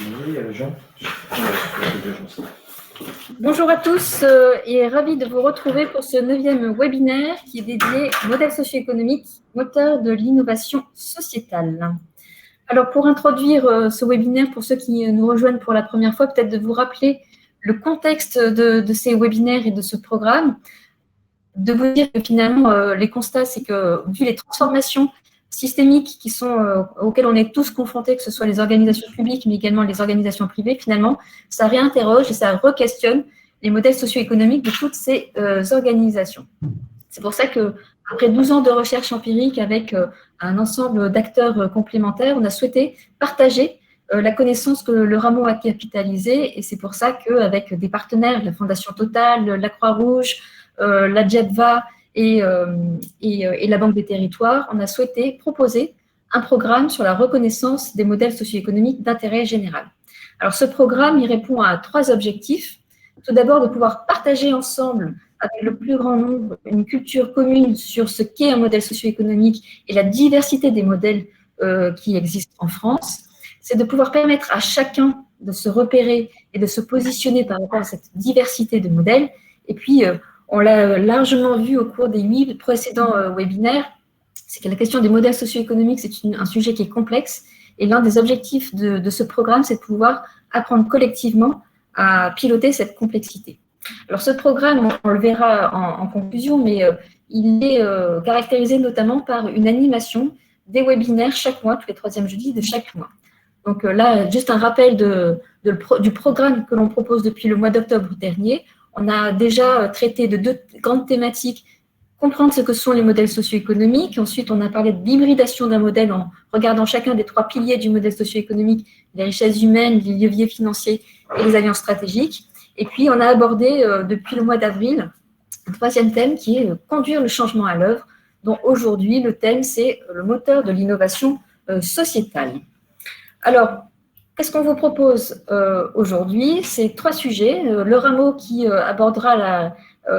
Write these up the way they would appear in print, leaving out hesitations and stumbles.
Oui, Jean. Bonjour à tous et ravi de vous retrouver pour ce 9e webinaire qui est dédié au modèle socio-économique, moteur de l'innovation sociétale. Alors pour introduire ce webinaire, pour ceux qui nous rejoignent pour la première fois, peut-être de vous rappeler le contexte de ces webinaires et de ce programme, de vous dire que finalement les constats, c'est que vu les transformations systémiques auxquelles on est tous confrontés, que ce soit les organisations publiques, mais également les organisations privées, finalement, ça réinterroge et ça re-questionne les modèles socio-économiques de toutes ces organisations. C'est pour ça qu'après 12 ans de recherche empirique avec un ensemble d'acteurs complémentaires, on a souhaité partager la connaissance que le rameau a capitalisée, et c'est pour ça qu'avec des partenaires, la Fondation Total, la Croix-Rouge, la JEDVA et la Banque des Territoires, on a souhaité proposer un programme sur la reconnaissance des modèles socio-économiques d'intérêt général. Alors ce programme, il répond à 3 objectifs. Tout d'abord, de pouvoir partager ensemble avec le plus grand nombre une culture commune sur ce qu'est un modèle socio-économique et la diversité des modèles qui existent en France. C'est de pouvoir permettre à chacun de se repérer et de se positionner par rapport à cette diversité de modèles. Et puis, on l'a largement vu au cours des 8 précédents webinaires, c'est que la question des modèles socio-économiques, c'est un sujet qui est complexe. Et l'un des objectifs de ce programme, c'est de pouvoir apprendre collectivement à piloter cette complexité. Alors ce programme, on le verra en conclusion, mais il est caractérisé notamment par une animation des webinaires chaque mois, tous les 3e jeudis de chaque mois. Donc là, juste un rappel du programme que l'on propose depuis le mois d'octobre dernier. On a déjà traité de 2 grandes thématiques: comprendre ce que sont les modèles socio-économiques. Ensuite, on a parlé de l'hybridation d'un modèle en regardant chacun des 3 piliers du modèle socio-économique: les richesses humaines, les leviers financiers et les alliances stratégiques. Et puis, on a abordé depuis le mois d'avril un 3e thème qui est conduire le changement à l'œuvre, dont aujourd'hui, le thème, c'est le moteur de l'innovation sociétale. Alors, qu'est-ce qu'on vous propose aujourd'hui? C'est 3 sujets. Le rameau qui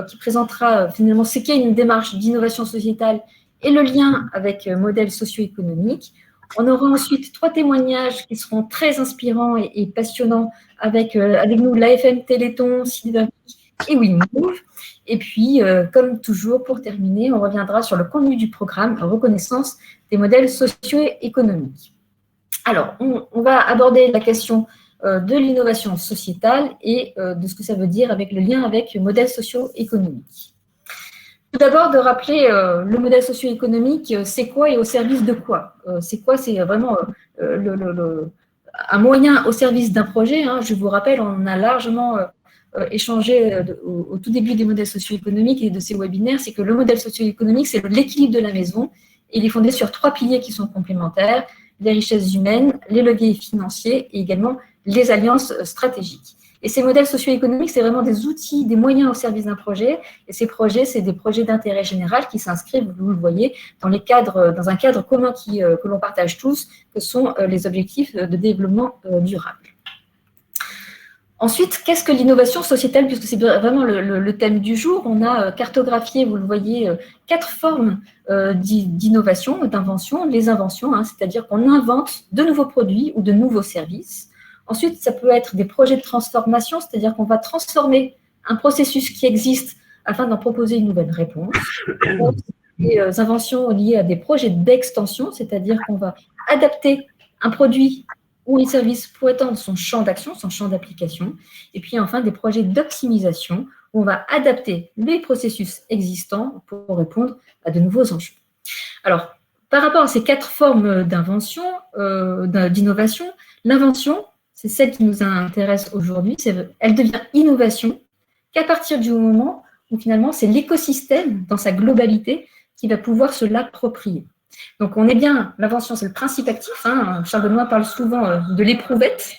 qui présentera finalement ce qu'est une démarche d'innovation sociétale et le lien avec modèle socio-économique. On aura ensuite 3 témoignages qui seront très inspirants et passionnants avec nous l'AFM Téléthon, Sylvain et WeMove. Et puis, comme toujours, pour terminer, on reviendra sur le contenu du programme reconnaissance des modèles socio-économiques. Alors, on va aborder la question de l'innovation sociétale et de ce que ça veut dire avec le lien avec le modèle socio-économique. Tout d'abord, de rappeler le modèle socio-économique, c'est quoi et au service de quoi? C'est quoi? C'est vraiment un moyen au service d'un projet. Hein. Je vous rappelle, on a largement échangé au tout début des modèles socio-économiques et de ces webinaires, c'est que le modèle socio-économique, c'est l'équilibre de la maison. Et il est fondé sur 3 piliers qui sont complémentaires: les richesses humaines, les leviers financiers et également les alliances stratégiques. Et ces modèles socio-économiques, c'est vraiment des outils, des moyens au service d'un projet. Et ces projets, c'est des projets d'intérêt général qui s'inscrivent, vous le voyez, dans un cadre commun que l'on partage tous, que sont les objectifs de développement durable. Ensuite, qu'est-ce que l'innovation sociétale? Puisque c'est vraiment le thème du jour, on a cartographié, vous le voyez, 4 formes d'innovation, d'invention. Les inventions, hein, c'est-à-dire qu'on invente de nouveaux produits ou de nouveaux services. Ensuite, ça peut être des projets de transformation, c'est-à-dire qu'on va transformer un processus qui existe afin d'en proposer une nouvelle réponse. Des inventions liées à des projets d'extension, c'est-à-dire qu'on va adapter un produit ou un service pour étendre son champ d'action, son champ d'application. Et puis enfin, des projets d'optimisation où on va adapter les processus existants pour répondre à de nouveaux enjeux. Alors, par rapport à ces 4 formes d'invention, d'innovation, l'invention, c'est celle qui nous intéresse aujourd'hui, elle devient innovation qu'à partir du moment où finalement c'est l'écosystème dans sa globalité qui va pouvoir se l'approprier. Donc on est bien, l'invention c'est le principe actif, hein, Charles Benoît parle souvent de l'éprouvette,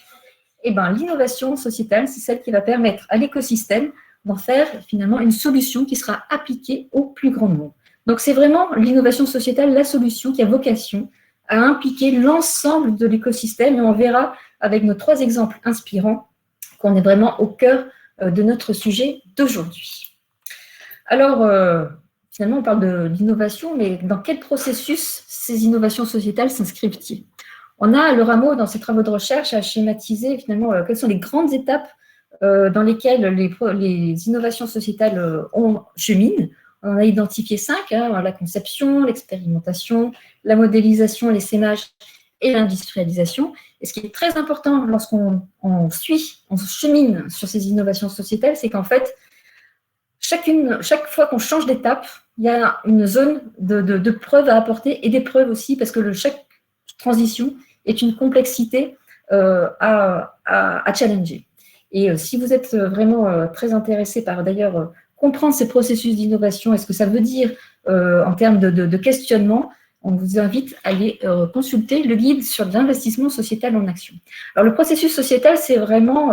et bien l'innovation sociétale c'est celle qui va permettre à l'écosystème d'en faire finalement une solution qui sera appliquée au plus grand nombre. Donc c'est vraiment l'innovation sociétale, la solution qui a vocation à impliquer l'ensemble de l'écosystème, et on verra avec nos 3 exemples inspirants qu'on est vraiment au cœur de notre sujet d'aujourd'hui. Alors, finalement, on parle d'innovation, mais dans quel processus ces innovations sociétales s'inscrivent-ils? On a le Rameau, dans ses travaux de recherche, à schématiser finalement quelles sont les grandes étapes dans lesquelles les innovations sociétales cheminent. On a identifié 5, la conception, l'expérimentation, la modélisation, l'essaimage et l'industrialisation. Et ce qui est très important lorsqu'on chemine sur ces innovations sociétales, c'est qu'en fait, chaque fois qu'on change d'étape, il y a une zone de preuves à apporter et d'épreuves aussi, parce que chaque transition est une complexité à challenger. Et si vous êtes vraiment très intéressé par d'ailleurs comprendre ces processus d'innovation et ce que ça veut dire en termes de questionnement, on vous invite à aller consulter le guide sur l'investissement sociétal en action. Alors le processus sociétal, c'est vraiment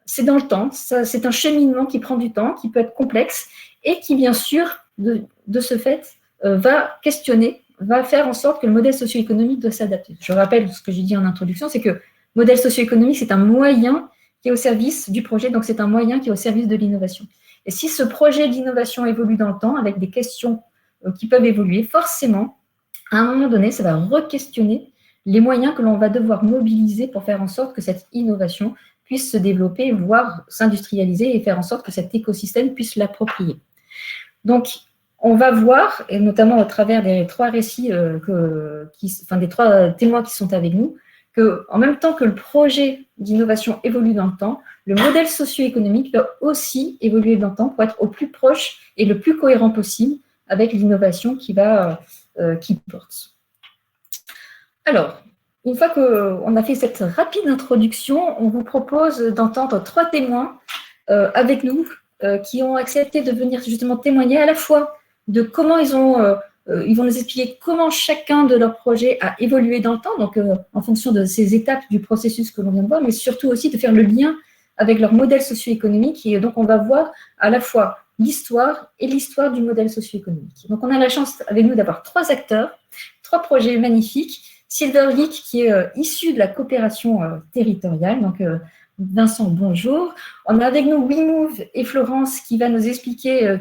c'est dans le temps, c'est un cheminement qui prend du temps, qui peut être complexe et qui, bien sûr, de ce fait, va questionner, va faire en sorte que le modèle socio-économique doit s'adapter. Je rappelle ce que j'ai dit en introduction, c'est que le modèle socio-économique, c'est un moyen qui est au service du projet, donc c'est un moyen qui est au service de l'innovation. Et si ce projet d'innovation évolue dans le temps, avec des questions qui peuvent évoluer, forcément, à un moment donné, ça va re-questionner les moyens que l'on va devoir mobiliser pour faire en sorte que cette innovation puisse se développer, voire s'industrialiser et faire en sorte que cet écosystème puisse l'approprier. Donc, on va voir, et notamment au travers des 3 récits, des 3 témoins qui sont avec nous, qu'en même temps que le projet d'innovation évolue dans le temps, le modèle socio-économique doit aussi évoluer dans le temps pour être au plus proche et le plus cohérent possible avec l'innovation qui porte. Alors, une fois qu'on a fait cette rapide introduction, on vous propose d'entendre 3 témoins avec nous qui ont accepté de venir justement témoigner à la fois de comment ils vont nous expliquer comment chacun de leurs projets a évolué dans le temps, donc en fonction de ces étapes du processus que l'on vient de voir, mais surtout aussi de faire le lien avec leur modèle socio-économique. Et donc, on va voir à la fois l'histoire et l'histoire du modèle socio-économique. Donc, on a la chance avec nous d'avoir 3 acteurs, 3 projets magnifiques. Silvergeek, qui est issu de la coopération territoriale. Donc, Vincent, bonjour. On a avec nous WeMove et Florence qui va nous expliquer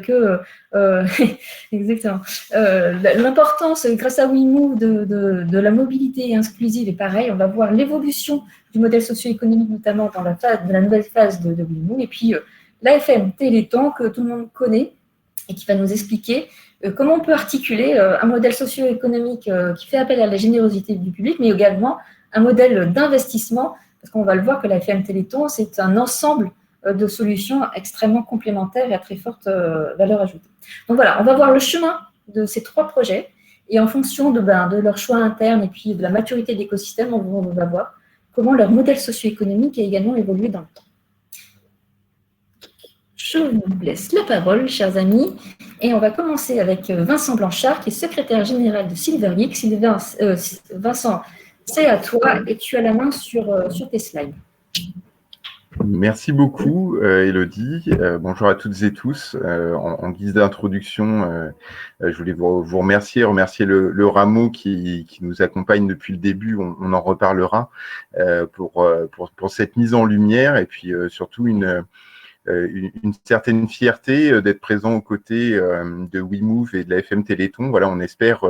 exactement, l'importance, grâce à WeMove, de la mobilité inclusive. Et pareil, on va voir l'évolution du modèle socio-économique, notamment dans la nouvelle phase de WeMove. Et puis, l'AFM Téléthon, que tout le monde connaît et qui va nous expliquer comment on peut articuler un modèle socio-économique qui fait appel à la générosité du public, mais également un modèle d'investissement, parce qu'on va le voir que la FM Téléthon, c'est un ensemble de solutions extrêmement complémentaires et à très forte valeur ajoutée. Donc voilà, on va voir le chemin de ces 3 projets, et en fonction de leur choix interne et puis de la maturité de l'écosystème, on va voir comment leur modèle socio-économique a également évolué dans le temps. Je vous laisse la parole, chers amis, et on va commencer avec Vincent Blanchard, qui est secrétaire général de Silvergeek. Vincent, c'est à toi et tu as la main sur tes slides. Merci beaucoup, Élodie. Bonjour à toutes et tous. En guise d'introduction, je voulais vous remercier le Rameau qui nous accompagne depuis le début. On en reparlera pour cette mise en lumière et puis surtout une certaine fierté d'être présent aux côtés de WeMove et de la FM Téléthon. Voilà, on espère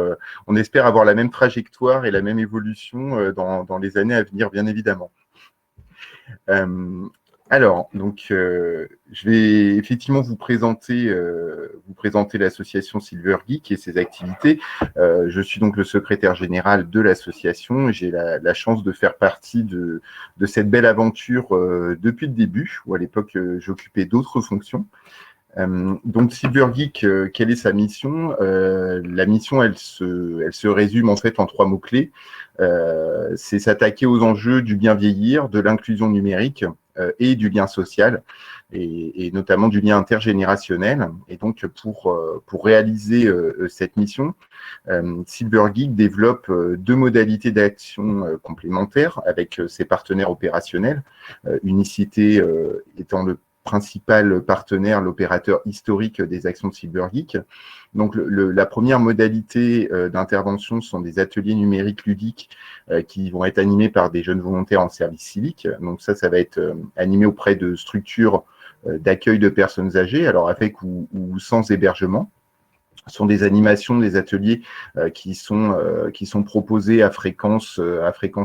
avoir la même trajectoire et la même évolution dans les années à venir, bien évidemment. Alors, donc, je vais effectivement vous présenter l'association Silvergeek et ses activités. Je suis donc le secrétaire général de l'association et j'ai la chance de faire partie de cette belle aventure depuis le début, où à l'époque, j'occupais d'autres fonctions. Donc, Silvergeek, quelle est sa mission? La mission, elle se résume en fait en 3 mots-clés. C'est s'attaquer aux enjeux du bien vieillir, de l'inclusion numérique et du lien social, et notamment du lien intergénérationnel. Et donc, pour réaliser cette mission, Silvergeek développe 2 modalités d'action complémentaires avec ses partenaires opérationnels, Unicité étant le principal partenaire, l'opérateur historique des actions de Silvergeek. Donc, la première modalité d'intervention sont des ateliers numériques ludiques qui vont être animés par des jeunes volontaires en service civique. Donc, ça va être animé auprès de structures d'accueil de personnes âgées, alors avec ou sans hébergement. Ce sont des animations, des ateliers qui sont proposés à fréquence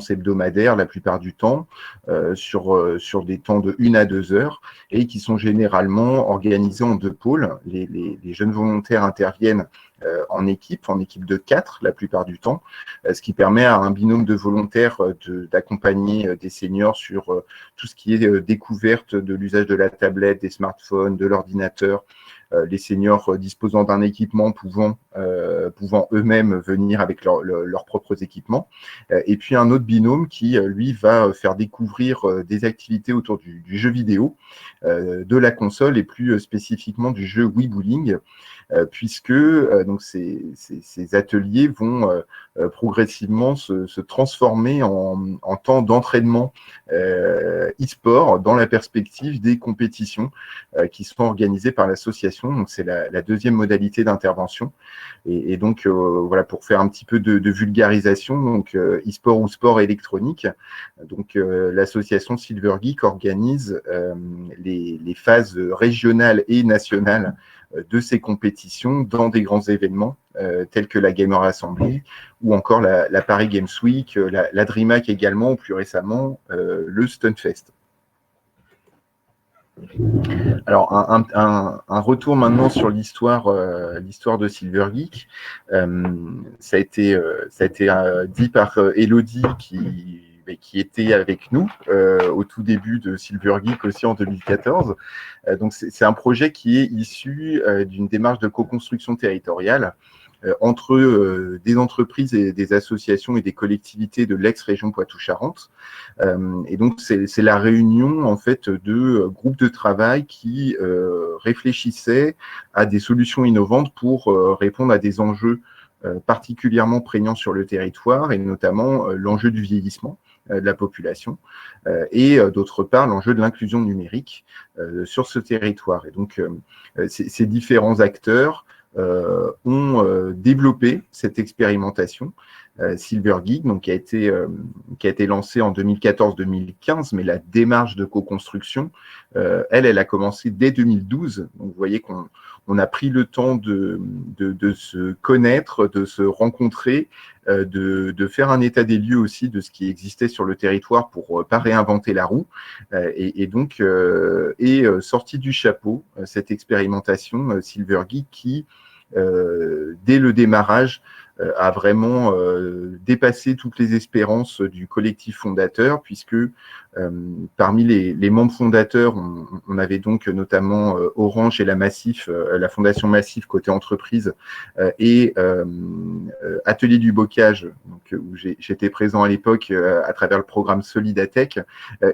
hebdomadaire la plupart du temps, sur des temps de 1 à 2 heures, et qui sont généralement organisés en 2 pôles. Les jeunes volontaires interviennent en équipe de 4 la plupart du temps, ce qui permet à un binôme de volontaires d'accompagner des seniors sur tout ce qui est découverte de l'usage de la tablette, des smartphones, de l'ordinateur, les seniors disposant d'un équipement pouvant eux-mêmes venir avec leurs propres équipements. Et puis un autre binôme qui, lui, va faire découvrir des activités autour du jeu vidéo, de la console et plus spécifiquement du jeu Wii Bowling, puisque donc ces ateliers vont progressivement se transformer en temps d'entraînement e-sport dans la perspective des compétitions qui sont organisées par l'association. Donc c'est la deuxième modalité d'intervention. Et donc voilà, pour faire un petit peu de vulgarisation, donc e-sport ou sport électronique, donc l'association Silver Geek organise les phases régionales et nationales de ces compétitions dans des grands événements tels que la Gamer Assembly ou encore la Paris Games Week, la DreamHack également, ou plus récemment le Stunfest. Alors, un retour maintenant sur l'histoire de Silver Geek. Ça a été dit par Élodie qui était avec nous au tout début de Silver Geek aussi en 2014. Donc, c'est un projet qui est issu d'une démarche de co-construction territoriale entre des entreprises et des associations et des collectivités de l'ex-région Poitou-Charentes. Et donc, c'est la réunion en fait de groupes de travail qui réfléchissaient à des solutions innovantes pour répondre à des enjeux particulièrement prégnants sur le territoire, et notamment l'enjeu du vieillissement de la population, et d'autre part l'enjeu de l'inclusion numérique sur ce territoire. Et donc, ces différents acteurs ont développé cette expérimentation Silver Geek, donc qui a été lancée en 2014-2015, mais la démarche de co-construction, elle a commencé dès 2012. Donc vous voyez qu'on a pris le temps de se connaître, de se rencontrer, de faire un état des lieux aussi de ce qui existait sur le territoire pour pas réinventer la roue, et donc est sortie du chapeau cette expérimentation Silver Geek qui, dès le démarrage, a vraiment dépassé toutes les espérances du collectif fondateur, puisque parmi les membres fondateurs, on avait donc notamment Orange et la Fondation Massif côté entreprise, et Atelier du Bocage, donc, où j'étais présent à l'époque à travers le programme Solidatech,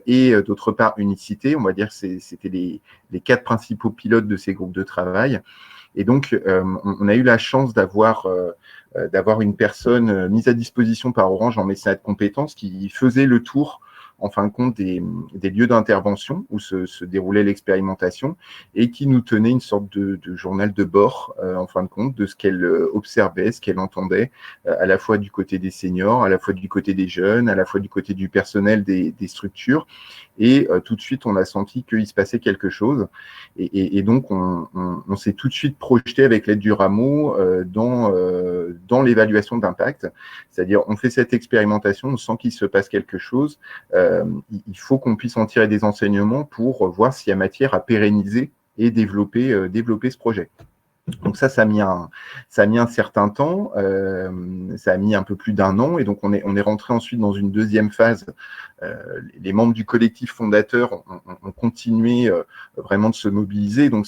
et d'autre part Unicité. On va dire que c'était les 4 principaux pilotes de ces groupes de travail. Et donc, on a eu la chance d'avoir une personne mise à disposition par Orange en mécénat de compétences qui faisait le tour, en fin de compte, des lieux d'intervention où se déroulait l'expérimentation, et qui nous tenait une sorte de journal de bord, en fin de compte, de ce qu'elle observait, ce qu'elle entendait, à la fois du côté des seniors, à la fois du côté des jeunes, à la fois du côté du personnel des structures. Et tout de suite, on a senti qu'il se passait quelque chose. Et donc, on s'est tout de suite projeté avec l'aide du rameau dans l'évaluation d'impact. C'est-à-dire, on fait cette expérimentation, on sent qu'il se passe quelque chose. Il faut qu'on puisse en tirer des enseignements pour voir s'il y a matière à pérenniser et développer ce projet. Donc ça a mis un certain temps, ça a mis un peu plus d'1 an, et donc on est rentré ensuite dans une deuxième phase. Les membres du collectif fondateur ont continué vraiment de se mobiliser. Donc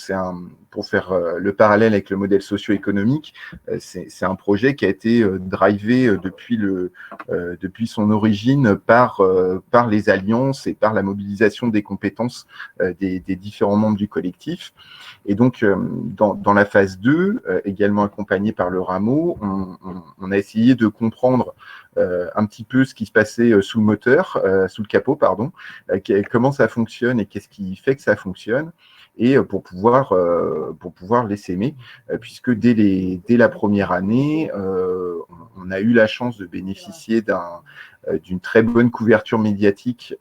pour faire le parallèle avec le modèle socio-économique, c'est un projet qui a été drivé depuis son origine par les alliances et par la mobilisation des compétences des différents membres du collectif. Et donc, dans la phase 2, également accompagnée par le rameau, on a essayé de comprendre un petit peu ce qui se passait sous le moteur, sous le capot, pardon, comment ça fonctionne et qu'est-ce qui fait que ça fonctionne, et pour pouvoir les s'aimer, puisque dès la première année, on a eu la chance de bénéficier d'une très bonne couverture médiatique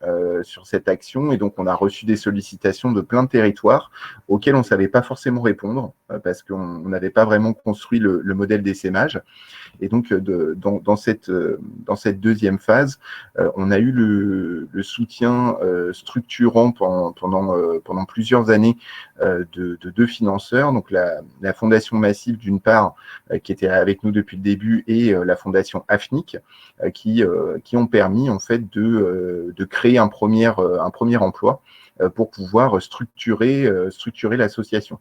sur cette action, et donc on a reçu des sollicitations de plein de territoires auxquels on ne savait pas forcément répondre parce qu'on n'avait pas vraiment construit le modèle d'essaimage. Et donc, dans cette deuxième phase, on a eu le soutien structurant pendant plusieurs années de deux financeurs, donc la Fondation Massive d'une part, qui était avec nous depuis le début, et la Fondation AFNIC, qui ont permis en fait de créer un premier emploi pour pouvoir structurer l'association.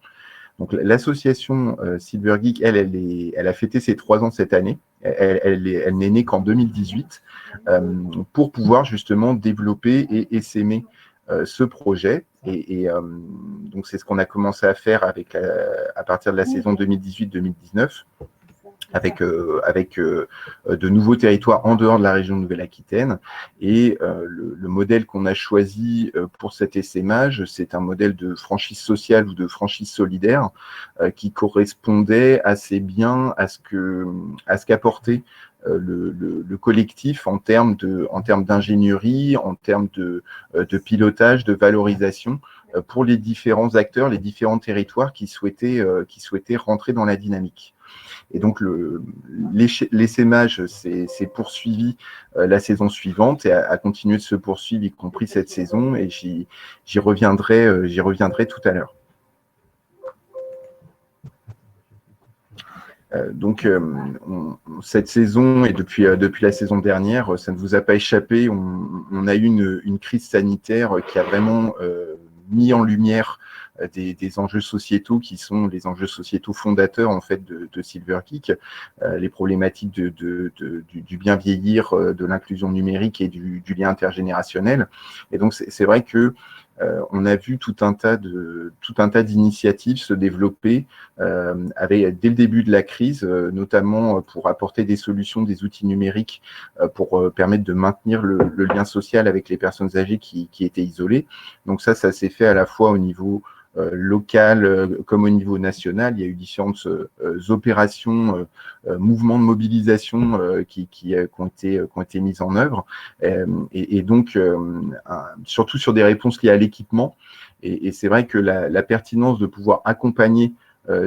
Donc l'association Silver Geek, elle a fêté ses 3 ans cette année. Elle n'est née qu'en 2018 pour pouvoir justement développer et essaimer ce projet. Et donc c'est ce qu'on a commencé à faire à partir de la saison 2018-2019. Avec de nouveaux territoires en dehors de la région de Nouvelle-Aquitaine. Et le modèle qu'on a choisi pour cet essaimage, c'est un modèle de franchise sociale ou de franchise solidaire qui correspondait assez bien à ce qu'apportait le collectif en termes d'ingénierie, en termes de pilotage, de valorisation pour les différents acteurs, les différents territoires qui souhaitaient rentrer dans la dynamique. Et donc, l'essaimage s'est poursuivi la saison suivante et a continué de se poursuivre, y compris cette saison, et j'y reviendrai tout à l'heure. Donc, cette saison et depuis la saison dernière, ça ne vous a pas échappé, on a eu une crise sanitaire qui a vraiment mis en lumière des enjeux sociétaux qui sont les enjeux sociétaux fondateurs en fait de Silver Geek, les problématiques du bien vieillir, de l'inclusion numérique et du lien intergénérationnel. Et donc c'est vrai que on a vu tout un tas d'initiatives se développer dès le début de la crise, notamment pour apporter des solutions, des outils numériques pour permettre de maintenir le lien social avec les personnes âgées qui étaient isolées. Donc ça s'est fait à la fois au niveau local comme au niveau national. Il y a eu différentes opérations, mouvements de mobilisation qui ont été mises en œuvre, et donc surtout sur des réponses liées à l'équipement. Et c'est vrai que la pertinence de pouvoir accompagner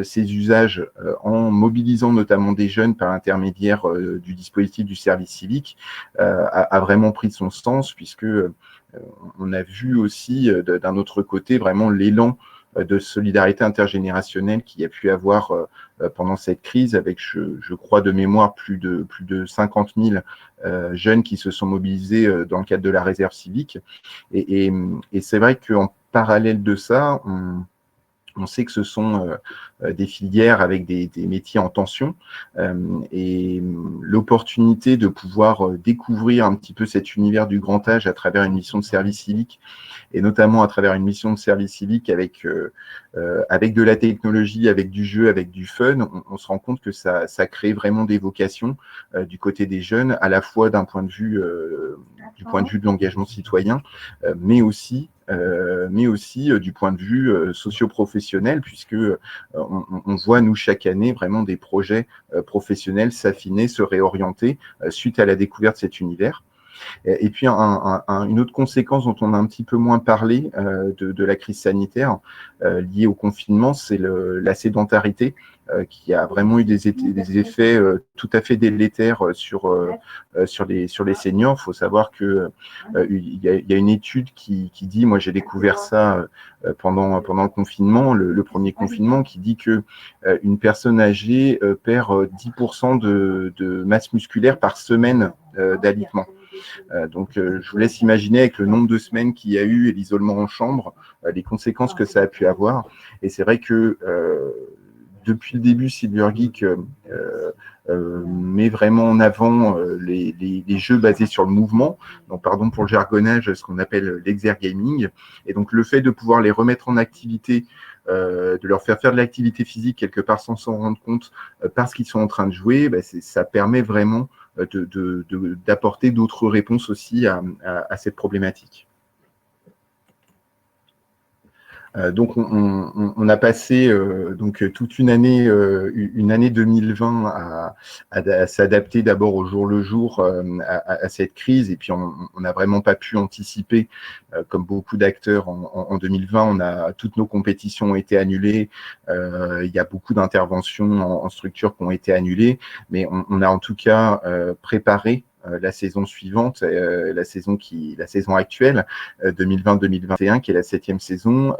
ces usages en mobilisant notamment des jeunes par l'intermédiaire du dispositif du service civique a vraiment pris son sens, puisque on a vu aussi d'un autre côté vraiment l'élan de solidarité intergénérationnelle qu'il y a pu avoir pendant cette crise, avec, je crois de mémoire, plus de 50 000 jeunes qui se sont mobilisés dans le cadre de la réserve civique. Et c'est vrai qu'en parallèle de ça, on sait que ce sont des filières avec des métiers en tension, et l'opportunité de pouvoir découvrir un petit peu cet univers du grand âge à travers une mission de service civique, et notamment à travers une mission de service civique avec de la technologie, avec du jeu, avec du fun, on se rend compte que ça crée vraiment des vocations du côté des jeunes, à la fois d'un point de vue de l'engagement citoyen, mais aussi du point de vue socio-professionnel, puisque on voit, nous, chaque année, vraiment des projets professionnels s'affiner, se réorienter suite à la découverte de cet univers. Et puis, une autre conséquence dont on a un petit peu moins parlé de la crise sanitaire liée au confinement, c'est la sédentarité qui a vraiment eu des effets tout à fait délétères sur les seniors. Il faut savoir que il y a une étude qui dit, moi j'ai découvert ça pendant le confinement, le premier confinement, qui dit que une personne âgée perd 10% de masse musculaire par semaine d'alitement. Donc, je vous laisse imaginer, avec le nombre de semaines qu'il y a eu et l'isolement en chambre, les conséquences que ça a pu avoir. Et c'est vrai que depuis le début, Silver Geek met vraiment en avant les jeux basés sur le mouvement. Donc, pardon pour le jargonnage, ce qu'on appelle l'exergaming. Et donc, le fait de pouvoir les remettre en activité, de leur faire de l'activité physique quelque part sans s'en rendre compte parce qu'ils sont en train de jouer, ça permet vraiment d'apporter d'autres réponses aussi à cette problématique. Donc, on a passé donc toute une année 2020 à s'adapter d'abord au jour le jour à cette crise, et puis on n'a vraiment pas pu anticiper, comme beaucoup d'acteurs en 2020, toutes nos compétitions ont été annulées, il y a beaucoup d'interventions en structure qui ont été annulées, mais on a en tout cas préparé la saison suivante, la saison actuelle, 2020-2021, qui est la 7e saison,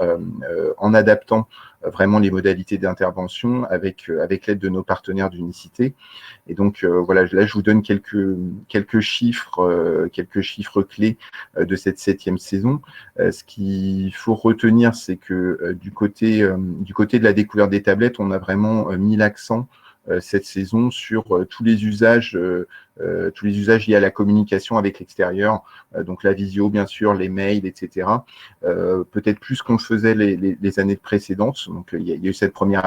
en adaptant vraiment les modalités d'intervention avec l'aide de nos partenaires d'Unicité. Et donc, voilà, là, je vous donne quelques chiffres clés de cette 7e saison. Ce qu'il faut retenir, c'est que du côté de la découverte des tablettes, on a vraiment mis l'accent cette saison sur tous les usages liés à la communication avec l'extérieur, donc la visio bien sûr, les mails, etc. Peut-être plus qu'on le faisait les années précédentes. Donc il y a eu cette première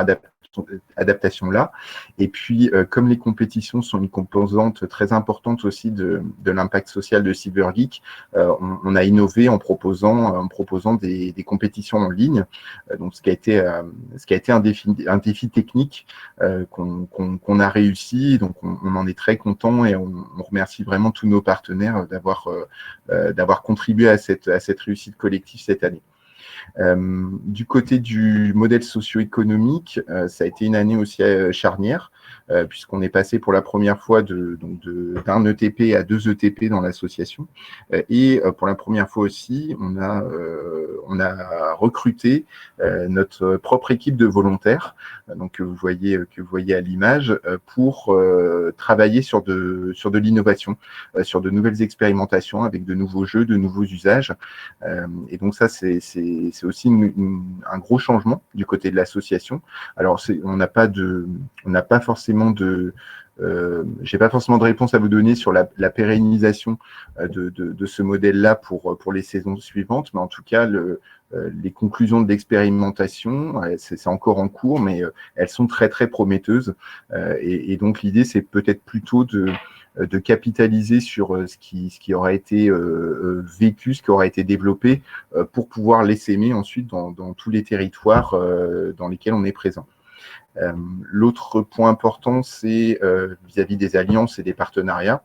adaptation-là. Et puis, comme les compétitions sont une composante très importante aussi de l'impact social de CyberGeek, on a innové en proposant des compétitions en ligne. Donc, ce qui a été un défi technique qu'on a réussi. Donc, on en est très content et on remercie vraiment tous nos partenaires d'avoir contribué à cette réussite collective cette année. Du côté du modèle socio-économique, ça a été une année aussi charnière, puisqu'on est passé pour la première fois d'un ETP à 2 ETP dans l'association. Et pour la première fois aussi, on a recruté notre propre équipe de volontaires, donc que vous voyez à l'image, pour travailler sur de l'innovation, sur de nouvelles expérimentations avec de nouveaux jeux, de nouveaux usages. Et donc ça, c'est aussi un gros changement du côté de l'association. Alors, on n'a pas forcément j'ai pas forcément de réponse à vous donner sur la pérennisation de ce modèle-là pour les saisons suivantes, mais en tout cas, les conclusions de l'expérimentation, c'est encore en cours, mais elles sont très, très prometteuses. Et donc, l'idée, c'est peut-être plutôt de capitaliser sur ce qui aura été vécu, ce qui aura été développé, pour pouvoir l'essaimer ensuite dans tous les territoires dans lesquels on est présent. L'autre point important, c'est vis-à-vis des alliances et des partenariats.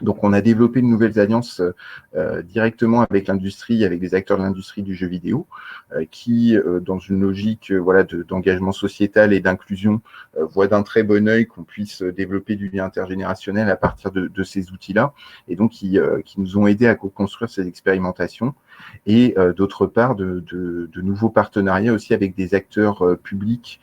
Donc, on a développé de nouvelles alliances directement avec l'industrie, avec des acteurs de l'industrie du jeu vidéo, qui, dans une logique d'engagement sociétal et d'inclusion, voient d'un très bon œil qu'on puisse développer du lien intergénérationnel à partir de ces outils-là, et donc qui nous ont aidés à co-construire ces expérimentations. Et d'autre part, de nouveaux partenariats aussi avec des acteurs publics,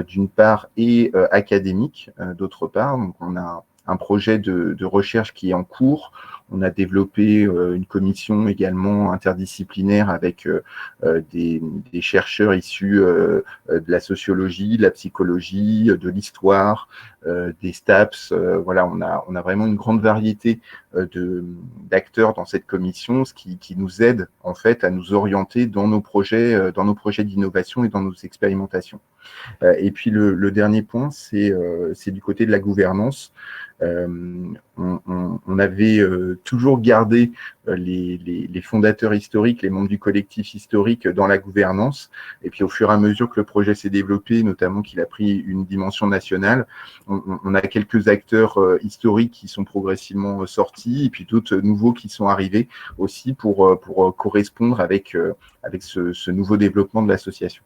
d'une part, et académiques, d'autre part. Donc, on a un projet de recherche qui est en cours. On a développé une commission également interdisciplinaire avec des chercheurs issus de la sociologie, de la psychologie, de l'histoire, des STAPS. Voilà, on a vraiment une grande variété d'acteurs dans cette commission, ce qui nous aide en fait à nous orienter dans nos projets d'innovation et dans nos expérimentations. Et puis le dernier point, c'est du côté de la gouvernance. On avait toujours gardé les fondateurs historiques, les membres du collectif historique dans la gouvernance. Et puis au fur et à mesure que le projet s'est développé, notamment qu'il a pris une dimension nationale, on a quelques acteurs historiques qui sont progressivement sortis, et puis d'autres nouveaux qui sont arrivés aussi pour correspondre avec ce nouveau développement de l'association.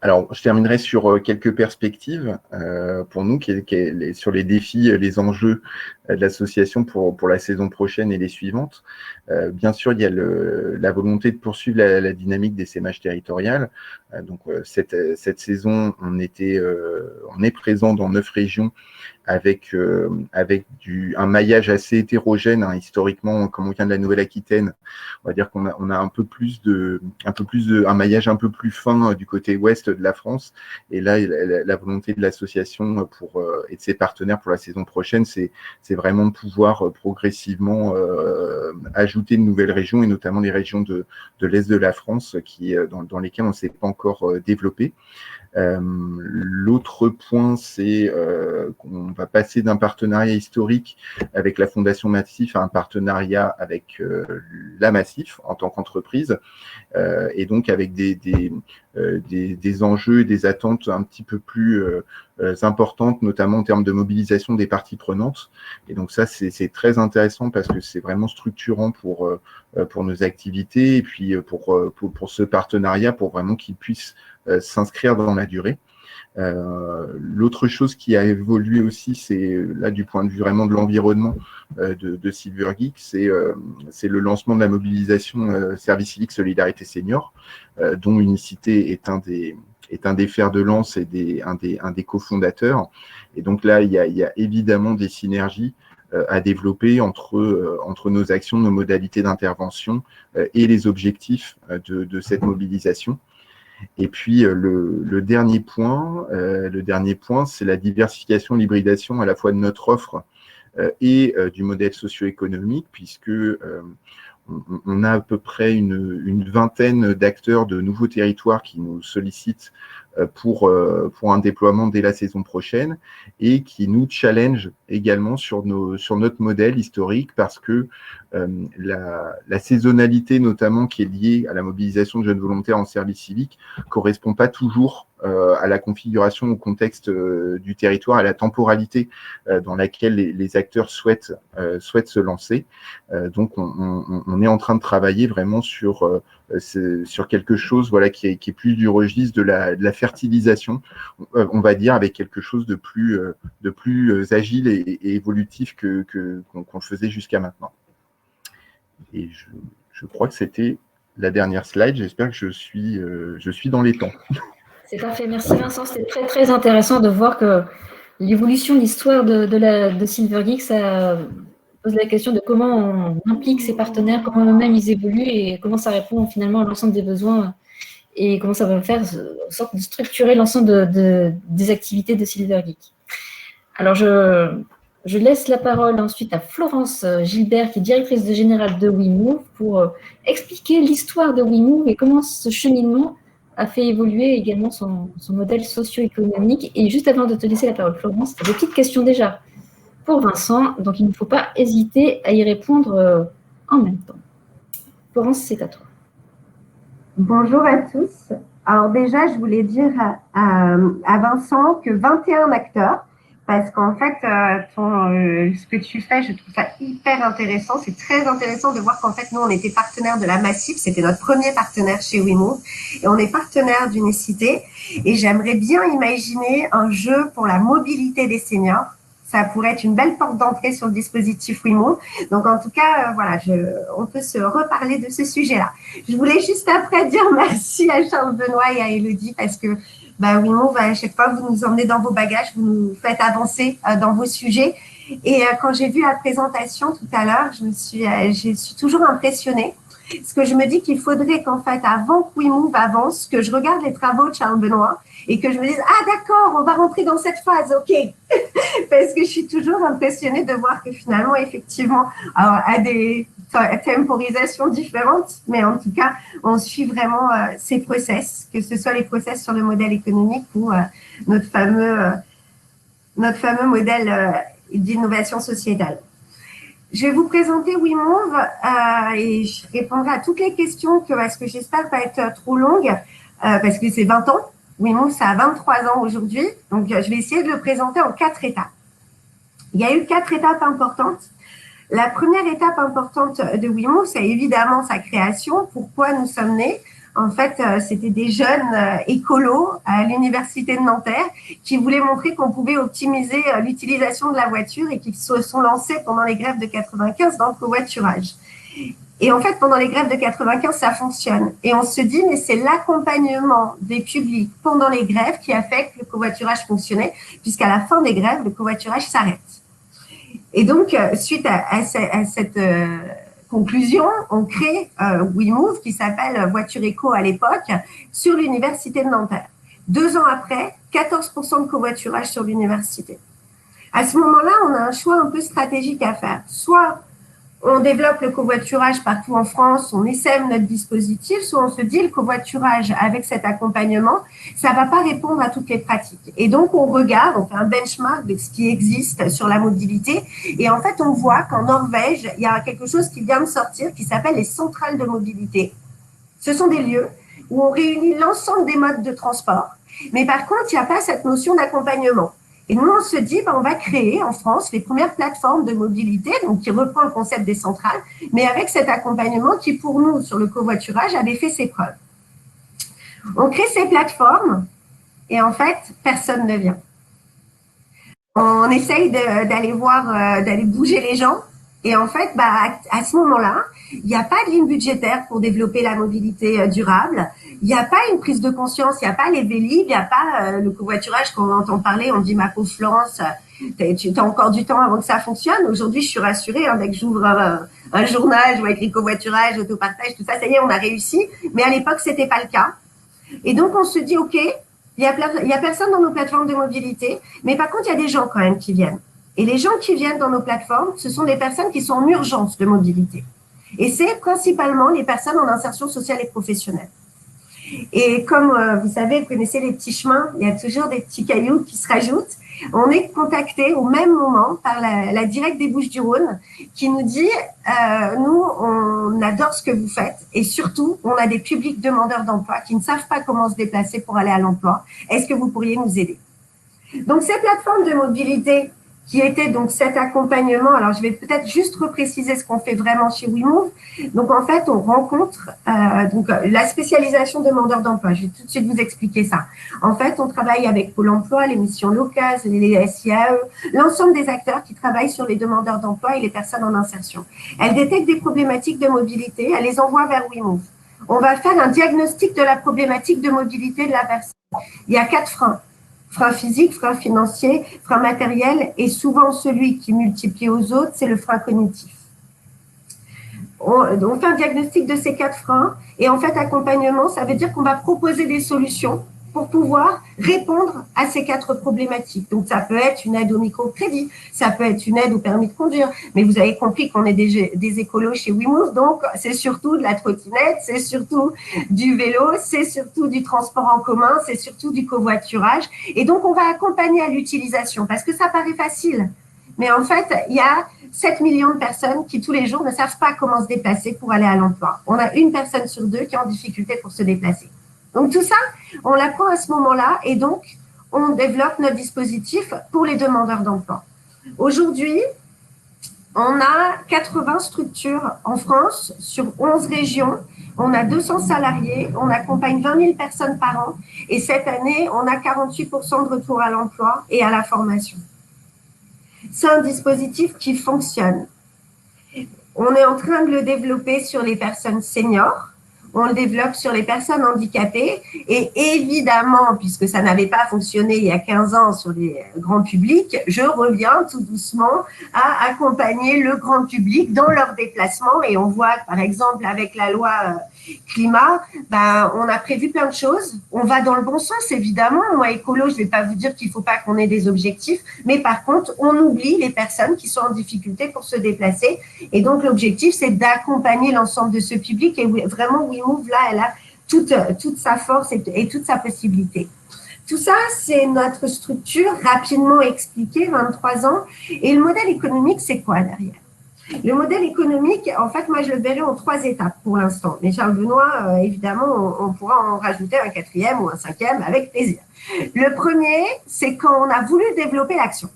Alors, je terminerai sur quelques perspectives pour nous, sur les défis, les enjeux de l'association pour la saison prochaine et les suivantes. Bien sûr, il y a la volonté de poursuivre la dynamique des SMH territoriales. Donc, cette saison, on est présent dans 9 régions avec un maillage assez hétérogène, hein, historiquement, comme on vient de la Nouvelle-Aquitaine. On va dire qu'on a un maillage un peu plus fin du côté ouest de la France. Et là, la volonté de l'association et de ses partenaires pour la saison prochaine, c'est c'est vraiment de pouvoir progressivement ajouter de nouvelles régions, et notamment les régions de l'Est de la France dans lesquelles on ne s'est pas encore développé. L'autre point, c'est qu'on va passer d'un partenariat historique avec la Fondation Massif à un partenariat avec la Massif en tant qu'entreprise, et donc avec des enjeux et des attentes un petit peu plus importantes, notamment en termes de mobilisation des parties prenantes. Et donc ça, c'est très intéressant parce que c'est vraiment structurant pour nos activités, et puis pour ce partenariat, pour vraiment qu'il puisse s'inscrire dans la durée. L'autre chose qui a évolué aussi, c'est là du point de vue vraiment de l'environnement de Silvergeek, c'est le lancement de la mobilisation Service Civique Solidarité Senior, dont Unicité est un des fers de lance et un des cofondateurs. Et donc là, il y a évidemment des synergies à développer entre nos actions, nos modalités d'intervention et les objectifs de cette mobilisation. Et puis le dernier point, c'est la diversification, l'hybridation à la fois de notre offre et du modèle socio-économique, puisque on a à peu près une vingtaine d'acteurs de nouveaux territoires qui nous sollicitent pour un déploiement dès la saison prochaine, et qui nous challenge également sur notre modèle historique, parce que la saisonnalité notamment qui est liée à la mobilisation de jeunes volontaires en service civique correspond pas toujours à la configuration, au contexte du territoire, à la temporalité dans laquelle les acteurs souhaitent se lancer. Donc on est en train de travailler vraiment sur quelque chose, voilà, qui est plus du registre de la fertilisation, on va dire, avec quelque chose de plus agile et évolutif qu'on faisait jusqu'à maintenant. Et je crois que c'était la dernière slide. J'espère que je suis dans les temps. C'est parfait. Merci Vincent. C'était très, très intéressant de voir que l'évolution de l'histoire de Silvergeek, ça pose la question de comment on implique ses partenaires, comment eux-mêmes ils évoluent et comment ça répond finalement à l'ensemble des besoins, et comment ça va faire en sorte de structurer l'ensemble des activités de Silvergeek. Alors, je laisse la parole ensuite à Florence Gilbert, qui est directrice générale de WeMove, pour expliquer l'histoire de WeMove et comment ce cheminement a fait évoluer également son modèle socio-économique. Et juste avant de te laisser la parole, Florence, tu as des petites questions déjà pour Vincent, donc il ne faut pas hésiter à y répondre en même temps. Florence, c'est à toi. Bonjour à tous. Alors déjà, je voulais dire à Vincent que 21 acteurs, parce qu'en fait, ce que tu fais, je trouve ça hyper intéressant. C'est très intéressant de voir qu'en fait, nous, on était partenaire de la Massif. C'était notre premier partenaire chez WeMove. Et on est partenaire d'Unicité. Et j'aimerais bien imaginer un jeu pour la mobilité des seniors. Ça pourrait être une belle porte d'entrée sur le dispositif WeMove. Donc, en tout cas, voilà, on peut se reparler de ce sujet-là. Je voulais juste après dire merci à Charles Benoît et à Élodie, parce que WeMove, à chaque fois, vous nous emmenez dans vos bagages, vous nous faites avancer dans vos sujets. Et quand j'ai vu la présentation tout à l'heure, je suis toujours impressionnée. Parce que je me dis qu'il faudrait qu'en fait, avant que WeMove avance, que je regarde les travaux de Charles Benoît et que je me dise « Ah d'accord, on va rentrer dans cette phase, ok !» Parce que je suis toujours impressionnée de voir que finalement, effectivement, à des temporisations différentes, mais en tout cas, on suit vraiment ces process, que ce soit les process sur le modèle économique ou notre fameux modèle d'innovation sociétale. Je vais vous présenter WeMove et je répondrai à toutes les questions parce que j'espère pas être trop longue parce que c'est 20 ans. WeMove, ça a 23 ans aujourd'hui. Donc, je vais essayer de le présenter en 4 étapes. Il y a eu 4 étapes importantes. La première étape importante de WeMove, c'est évidemment sa création. Pourquoi nous sommes nés? En fait, c'était des jeunes écolos à l'université de Nanterre qui voulaient montrer qu'on pouvait optimiser l'utilisation de la voiture et qui se sont lancés pendant les grèves de 95 dans le covoiturage. Et en fait, pendant les grèves de 95, ça fonctionne. Et on se dit, mais c'est l'accompagnement des publics pendant les grèves qui a fait que le covoiturage fonctionnait, puisqu'à la fin des grèves, le covoiturage s'arrête. Et donc, suite à cette conclusion, on crée WeMove, qui s'appelle Voiture Éco à l'époque, sur l'université de Nanterre. 2 ans après, 14% de covoiturage sur l'université. À ce moment-là, on a un choix un peu stratégique à faire. Soit on développe le covoiturage partout en France, on essaime notre dispositif, soit on se dit le covoiturage avec cet accompagnement, ça ne va pas répondre à toutes les pratiques. Et donc, on regarde, on fait un benchmark de ce qui existe sur la mobilité. Et en fait, on voit qu'en Norvège, il y a quelque chose qui vient de sortir qui s'appelle les centrales de mobilité. Ce sont des lieux où on réunit l'ensemble des modes de transport. Mais par contre, il n'y a pas cette notion d'accompagnement. Et nous, on se dit, on va créer en France les premières plateformes de mobilité, donc qui reprend le concept des centrales, mais avec cet accompagnement qui, pour nous, sur le covoiturage, avait fait ses preuves. On crée ces plateformes et en fait, personne ne vient. On essaye d'aller voir, d'aller bouger les gens. Et en fait, à ce moment-là, il n'y a pas de ligne budgétaire pour développer la mobilité durable. Il n'y a pas une prise de conscience, il n'y a pas les Vélib, il n'y a pas le covoiturage qu'on entend parler. On dit, ma pauvre Florence, tu as encore du temps avant que ça fonctionne. Aujourd'hui, je suis rassurée. Dès que j'ouvre un journal, je vois écrit covoiturage, autopartage, tout ça, ça y est, on a réussi. Mais à l'époque, ce n'était pas le cas. Et donc, on se dit, OK, il y a personne dans nos plateformes de mobilité, mais par contre, il y a des gens quand même qui viennent. Et les gens qui viennent dans nos plateformes, ce sont des personnes qui sont en urgence de mobilité. Et c'est principalement les personnes en insertion sociale et professionnelle. Et comme vous savez, vous connaissez les petits chemins, il y a toujours des petits cailloux qui se rajoutent. On est contacté au même moment par la directe des Bouches-du-Rhône qui nous dit nous, on adore ce que vous faites et surtout, on a des publics demandeurs d'emploi qui ne savent pas comment se déplacer pour aller à l'emploi. Est-ce que vous pourriez nous aider? Donc, ces plateformes de mobilité qui était donc cet accompagnement. Alors, je vais peut-être juste repréciser ce qu'on fait vraiment chez WeMove. Donc, en fait, on rencontre la spécialisation demandeurs d'emploi. Je vais tout de suite vous expliquer ça. En fait, on travaille avec Pôle emploi, les missions locales, les SIAE, l'ensemble des acteurs qui travaillent sur les demandeurs d'emploi et les personnes en insertion. Elles détectent des problématiques de mobilité, elles les envoient vers WeMove. On va faire un diagnostic de la problématique de mobilité de la personne. Il y a 4 freins. Frein physique, frein financier, frein matériel et souvent celui qui multiplie aux autres, c'est le frein cognitif. On fait un diagnostic de ces 4 freins et en fait, accompagnement, ça veut dire qu'on va proposer des solutions pour pouvoir répondre à ces 4 problématiques. Donc, ça peut être une aide au microcrédit, ça peut être une aide au permis de conduire, mais vous avez compris qu'on est des écolos chez WeMove, donc c'est surtout de la trottinette, c'est surtout du vélo, c'est surtout du transport en commun, c'est surtout du covoiturage. Et donc, on va accompagner à l'utilisation parce que ça paraît facile. Mais en fait, il y a 7 millions de personnes qui, tous les jours, ne savent pas comment se déplacer pour aller à l'emploi. On a une personne sur 2 qui est en difficulté pour se déplacer. Donc, tout ça, on l'apprend à ce moment-là et donc, on développe notre dispositif pour les demandeurs d'emploi. Aujourd'hui, on a 80 structures en France sur 11 régions. On a 200 salariés, on accompagne 20 000 personnes par an et cette année, on a 48% de retour à l'emploi et à la formation. C'est un dispositif qui fonctionne. On est en train de le développer sur les personnes seniors. On le développe sur les personnes handicapées et évidemment, puisque ça n'avait pas fonctionné il y a 15 ans sur les grands publics, je reviens tout doucement à accompagner le grand public dans leurs déplacements et on voit par exemple avec la loi climat, on a prévu plein de choses. On va dans le bon sens évidemment. Moi, écolo, je ne vais pas vous dire qu'il ne faut pas qu'on ait des objectifs, mais par contre, on oublie les personnes qui sont en difficulté pour se déplacer et donc l'objectif, c'est d'accompagner l'ensemble de ce public et vraiment, WeMove, là, elle a toute sa force et toute sa possibilité. Tout ça, c'est notre structure, rapidement expliquée, 23 ans. Et le modèle économique, c'est quoi derrière? Le modèle économique, en fait, moi, je le verrai en 3 étapes pour l'instant. Mais Charles Benoît, évidemment, on pourra en rajouter un 4e ou un 5e avec plaisir. Le premier, c'est quand on a voulu développer l'action.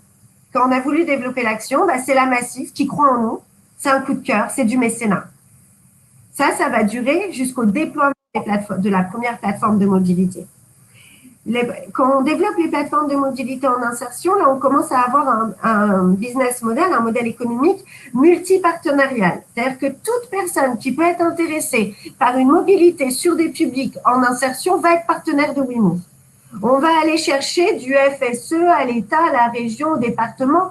Quand on a voulu développer l'action, c'est la Massif qui croit en nous. C'est un coup de cœur, c'est du mécénat. Ça va durer jusqu'au déploiement de la première plateforme de mobilité. Quand on développe les plateformes de mobilité en insertion, là, on commence à avoir un business model, un modèle économique multipartenarial. C'est-à-dire que toute personne qui peut être intéressée par une mobilité sur des publics en insertion va être partenaire de WeMove. On va aller chercher du FSE à l'État, à la région, au département.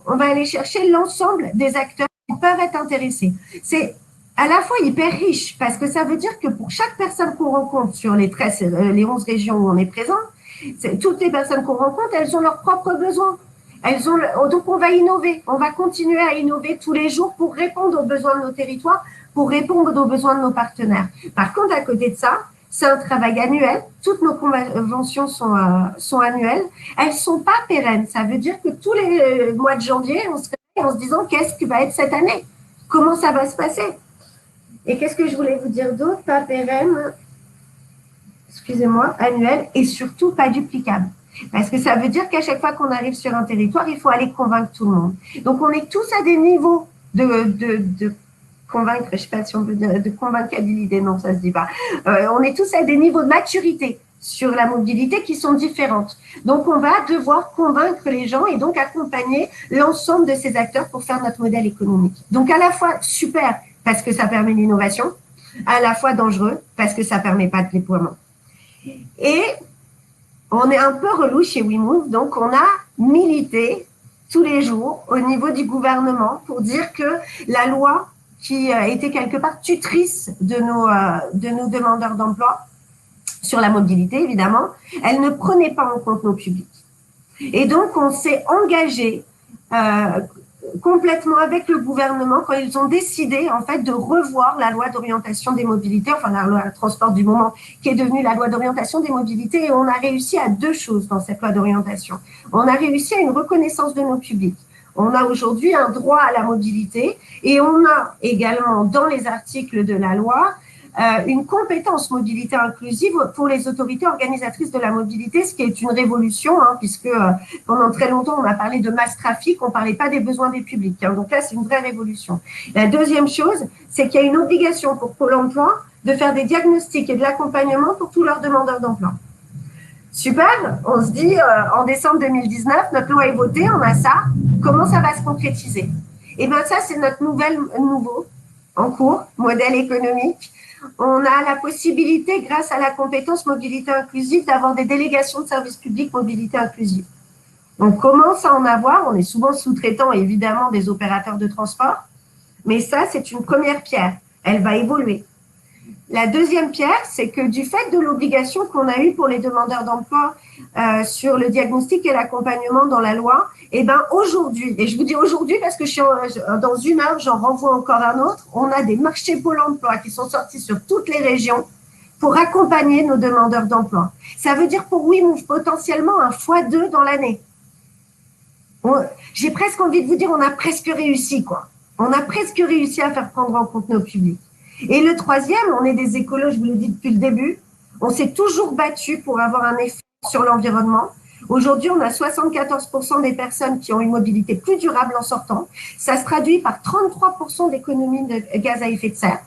On va aller chercher l'ensemble des acteurs qui peuvent être intéressés. C'est à la fois hyper riche parce que ça veut dire que pour chaque personne qu'on rencontre sur les 11 régions où on est présent, toutes les personnes qu'on rencontre, elles ont leurs propres besoins. Donc, on va innover. On va continuer à innover tous les jours pour répondre aux besoins de nos territoires, pour répondre aux besoins de nos partenaires. Par contre, à côté de ça, c'est un travail annuel. Toutes nos conventions sont annuelles. Elles ne sont pas pérennes. Ça veut dire que tous les mois de janvier, on se réveille en se disant qu'est-ce qui va être cette année? Comment ça va se passer? Et qu'est-ce que je voulais vous dire d'autre? Pas pérenne, excusez-moi, annuel et surtout pas duplicable. Parce que ça veut dire qu'à chaque fois qu'on arrive sur un territoire, il faut aller convaincre tout le monde. Donc, on est tous à des niveaux de convaincre, je ne sais pas si on peut dire de convaincabilité, non, ça ne se dit pas. On est tous à des niveaux de maturité sur la mobilité qui sont différentes. Donc, on va devoir convaincre les gens et donc accompagner l'ensemble de ces acteurs pour faire notre modèle économique. Donc, à la fois super parce que ça permet l'innovation, à la fois dangereux parce que ça ne permet pas de déploiement. Et on est un peu relou chez WeMove, donc on a milité tous les jours au niveau du gouvernement pour dire que la loi qui était quelque part tutrice de nos demandeurs d'emploi sur la mobilité, évidemment, elle ne prenait pas en compte nos publics. Et donc, on s'est engagé complètement avec le gouvernement quand ils ont décidé en fait de revoir la loi d'orientation des mobilités, enfin la loi transport du moment qui est devenue la loi d'orientation des mobilités, et on a réussi à deux choses dans cette loi d'orientation. On a réussi à une reconnaissance de nos publics. On a aujourd'hui un droit à la mobilité et on a également dans les articles de la loi une compétence mobilité inclusive pour les autorités organisatrices de la mobilité, ce qui est une révolution, puisque pendant très longtemps, on a parlé de mass trafic, on ne parlait pas des besoins des publics. Donc là, c'est une vraie révolution. La deuxième chose, c'est qu'il y a une obligation pour Pôle emploi de faire des diagnostics et de l'accompagnement pour tous leurs demandeurs d'emploi. Super, on se dit, en décembre 2019, notre loi est votée, on a ça, comment ça va se concrétiser? Et bien ça, c'est notre nouveau, en cours, modèle économique. On a la possibilité, grâce à la compétence mobilité inclusive, d'avoir des délégations de services publics mobilité inclusive. On commence à en avoir, on est souvent sous-traitant évidemment des opérateurs de transport, mais ça, c'est une première pierre, elle va évoluer. La deuxième pierre, c'est que du fait de l'obligation qu'on a eue pour les demandeurs d'emploi sur le diagnostic et l'accompagnement dans la loi, et bien aujourd'hui, et je vous dis aujourd'hui parce que dans une heure, j'en renvoie encore un autre, on a des marchés Pôle emploi qui sont sortis sur toutes les régions pour accompagner nos demandeurs d'emploi. Ça veut dire pour WeMove potentiellement un x2 dans l'année. J'ai presque envie de vous dire, on a presque réussi, quoi. On a presque réussi à faire prendre en compte nos publics. Et le troisième, on est des écolos, je vous l'ai dit depuis le début, on s'est toujours battu pour avoir un effet sur l'environnement. Aujourd'hui, on a 74% des personnes qui ont une mobilité plus durable en sortant. Ça se traduit par 33% d'économie de gaz à effet de serre.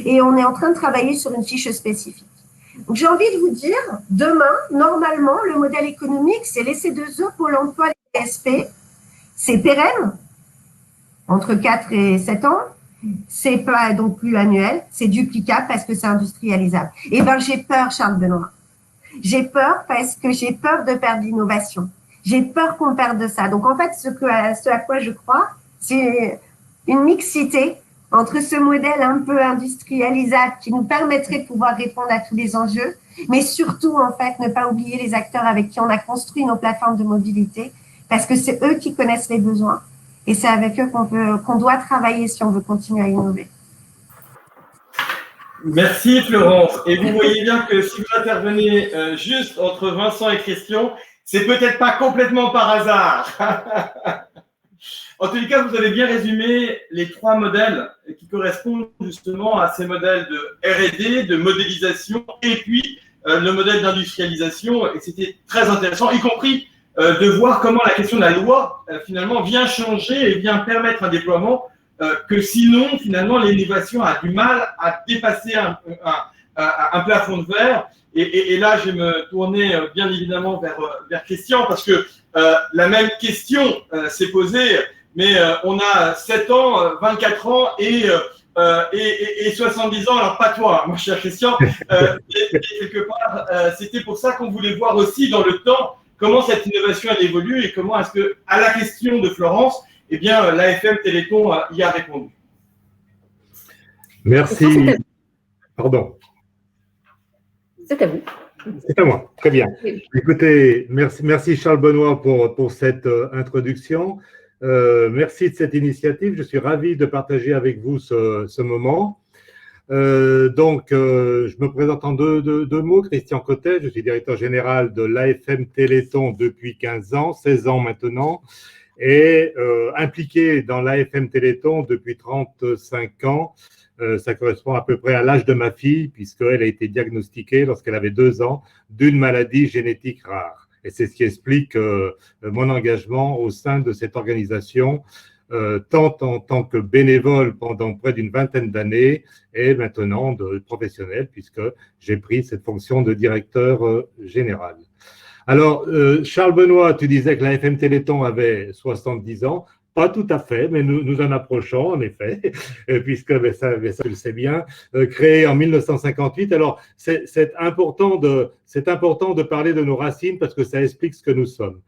Et on est en train de travailler sur une fiche spécifique. Donc, j'ai envie de vous dire, demain, normalement, le modèle économique, c'est les C2E, Pôle emploi, les PSP. C'est pérenne, entre 4 et 7 ans. C'est pas donc plus annuel, c'est duplicable parce que c'est industrialisable. Et ben j'ai peur, Charles Benoît. J'ai peur parce que j'ai peur de perdre l'innovation. J'ai peur qu'on perde ça. Donc en fait, ce à quoi je crois, c'est une mixité entre ce modèle un peu industrialisable qui nous permettrait de pouvoir répondre à tous les enjeux, mais surtout en fait ne pas oublier les acteurs avec qui on a construit nos plateformes de mobilité, parce que c'est eux qui connaissent les besoins. Et c'est avec eux qu'on doit travailler si on veut continuer à innover. Merci Florence. Et vous voyez bien que si vous intervenez juste entre Vincent et Christian, c'est peut-être pas complètement par hasard. En tous les cas, vous avez bien résumé les trois modèles qui correspondent justement à ces modèles de R&D, de modélisation et puis le modèle d'industrialisation. Et c'était très intéressant, y compris de voir comment la question de la loi, finalement, vient changer et vient permettre un déploiement que sinon, finalement, l'innovation a du mal à dépasser un plafond de verre. Et là, je vais me tourner bien évidemment vers Christian, parce que la même question s'est posée, mais on a 7 ans, 24 ans et 70 ans, alors pas toi, mon cher Christian. Et quelque part, c'était pour ça qu'on voulait voir aussi dans le temps comment cette innovation elle évolue et comment est-ce que, à la question de Florence, eh bien, l'AFM Téléthon y a répondu. Merci. Pardon. C'est à vous. C'est à moi, très bien. Oui. Écoutez, merci Charles Benoît pour cette introduction. Merci de cette initiative. Je suis ravi de partager avec vous ce moment. Je me présente en deux mots. Christian Cotet, je suis directeur général de l'AFM Téléthon depuis 15 ans, 16 ans maintenant, et impliqué dans l'AFM Téléthon depuis 35 ans. Ça correspond à peu près à l'âge de ma fille, puisqu'elle a été diagnostiquée lorsqu'elle avait 2 ans d'une maladie génétique rare. Et c'est ce qui explique mon engagement au sein de cette organisation, tant en tant que bénévole pendant près d'une vingtaine d'années et maintenant de professionnel, puisque j'ai pris cette fonction de directeur général. Alors, Charles Benoît, tu disais que l'AFM Téléthon avait 70 ans. Pas tout à fait, mais nous en approchons, en effet, puisque, ça je le sais bien, créé en 1958. Alors, c'est important de parler de nos racines parce que ça explique ce que nous sommes.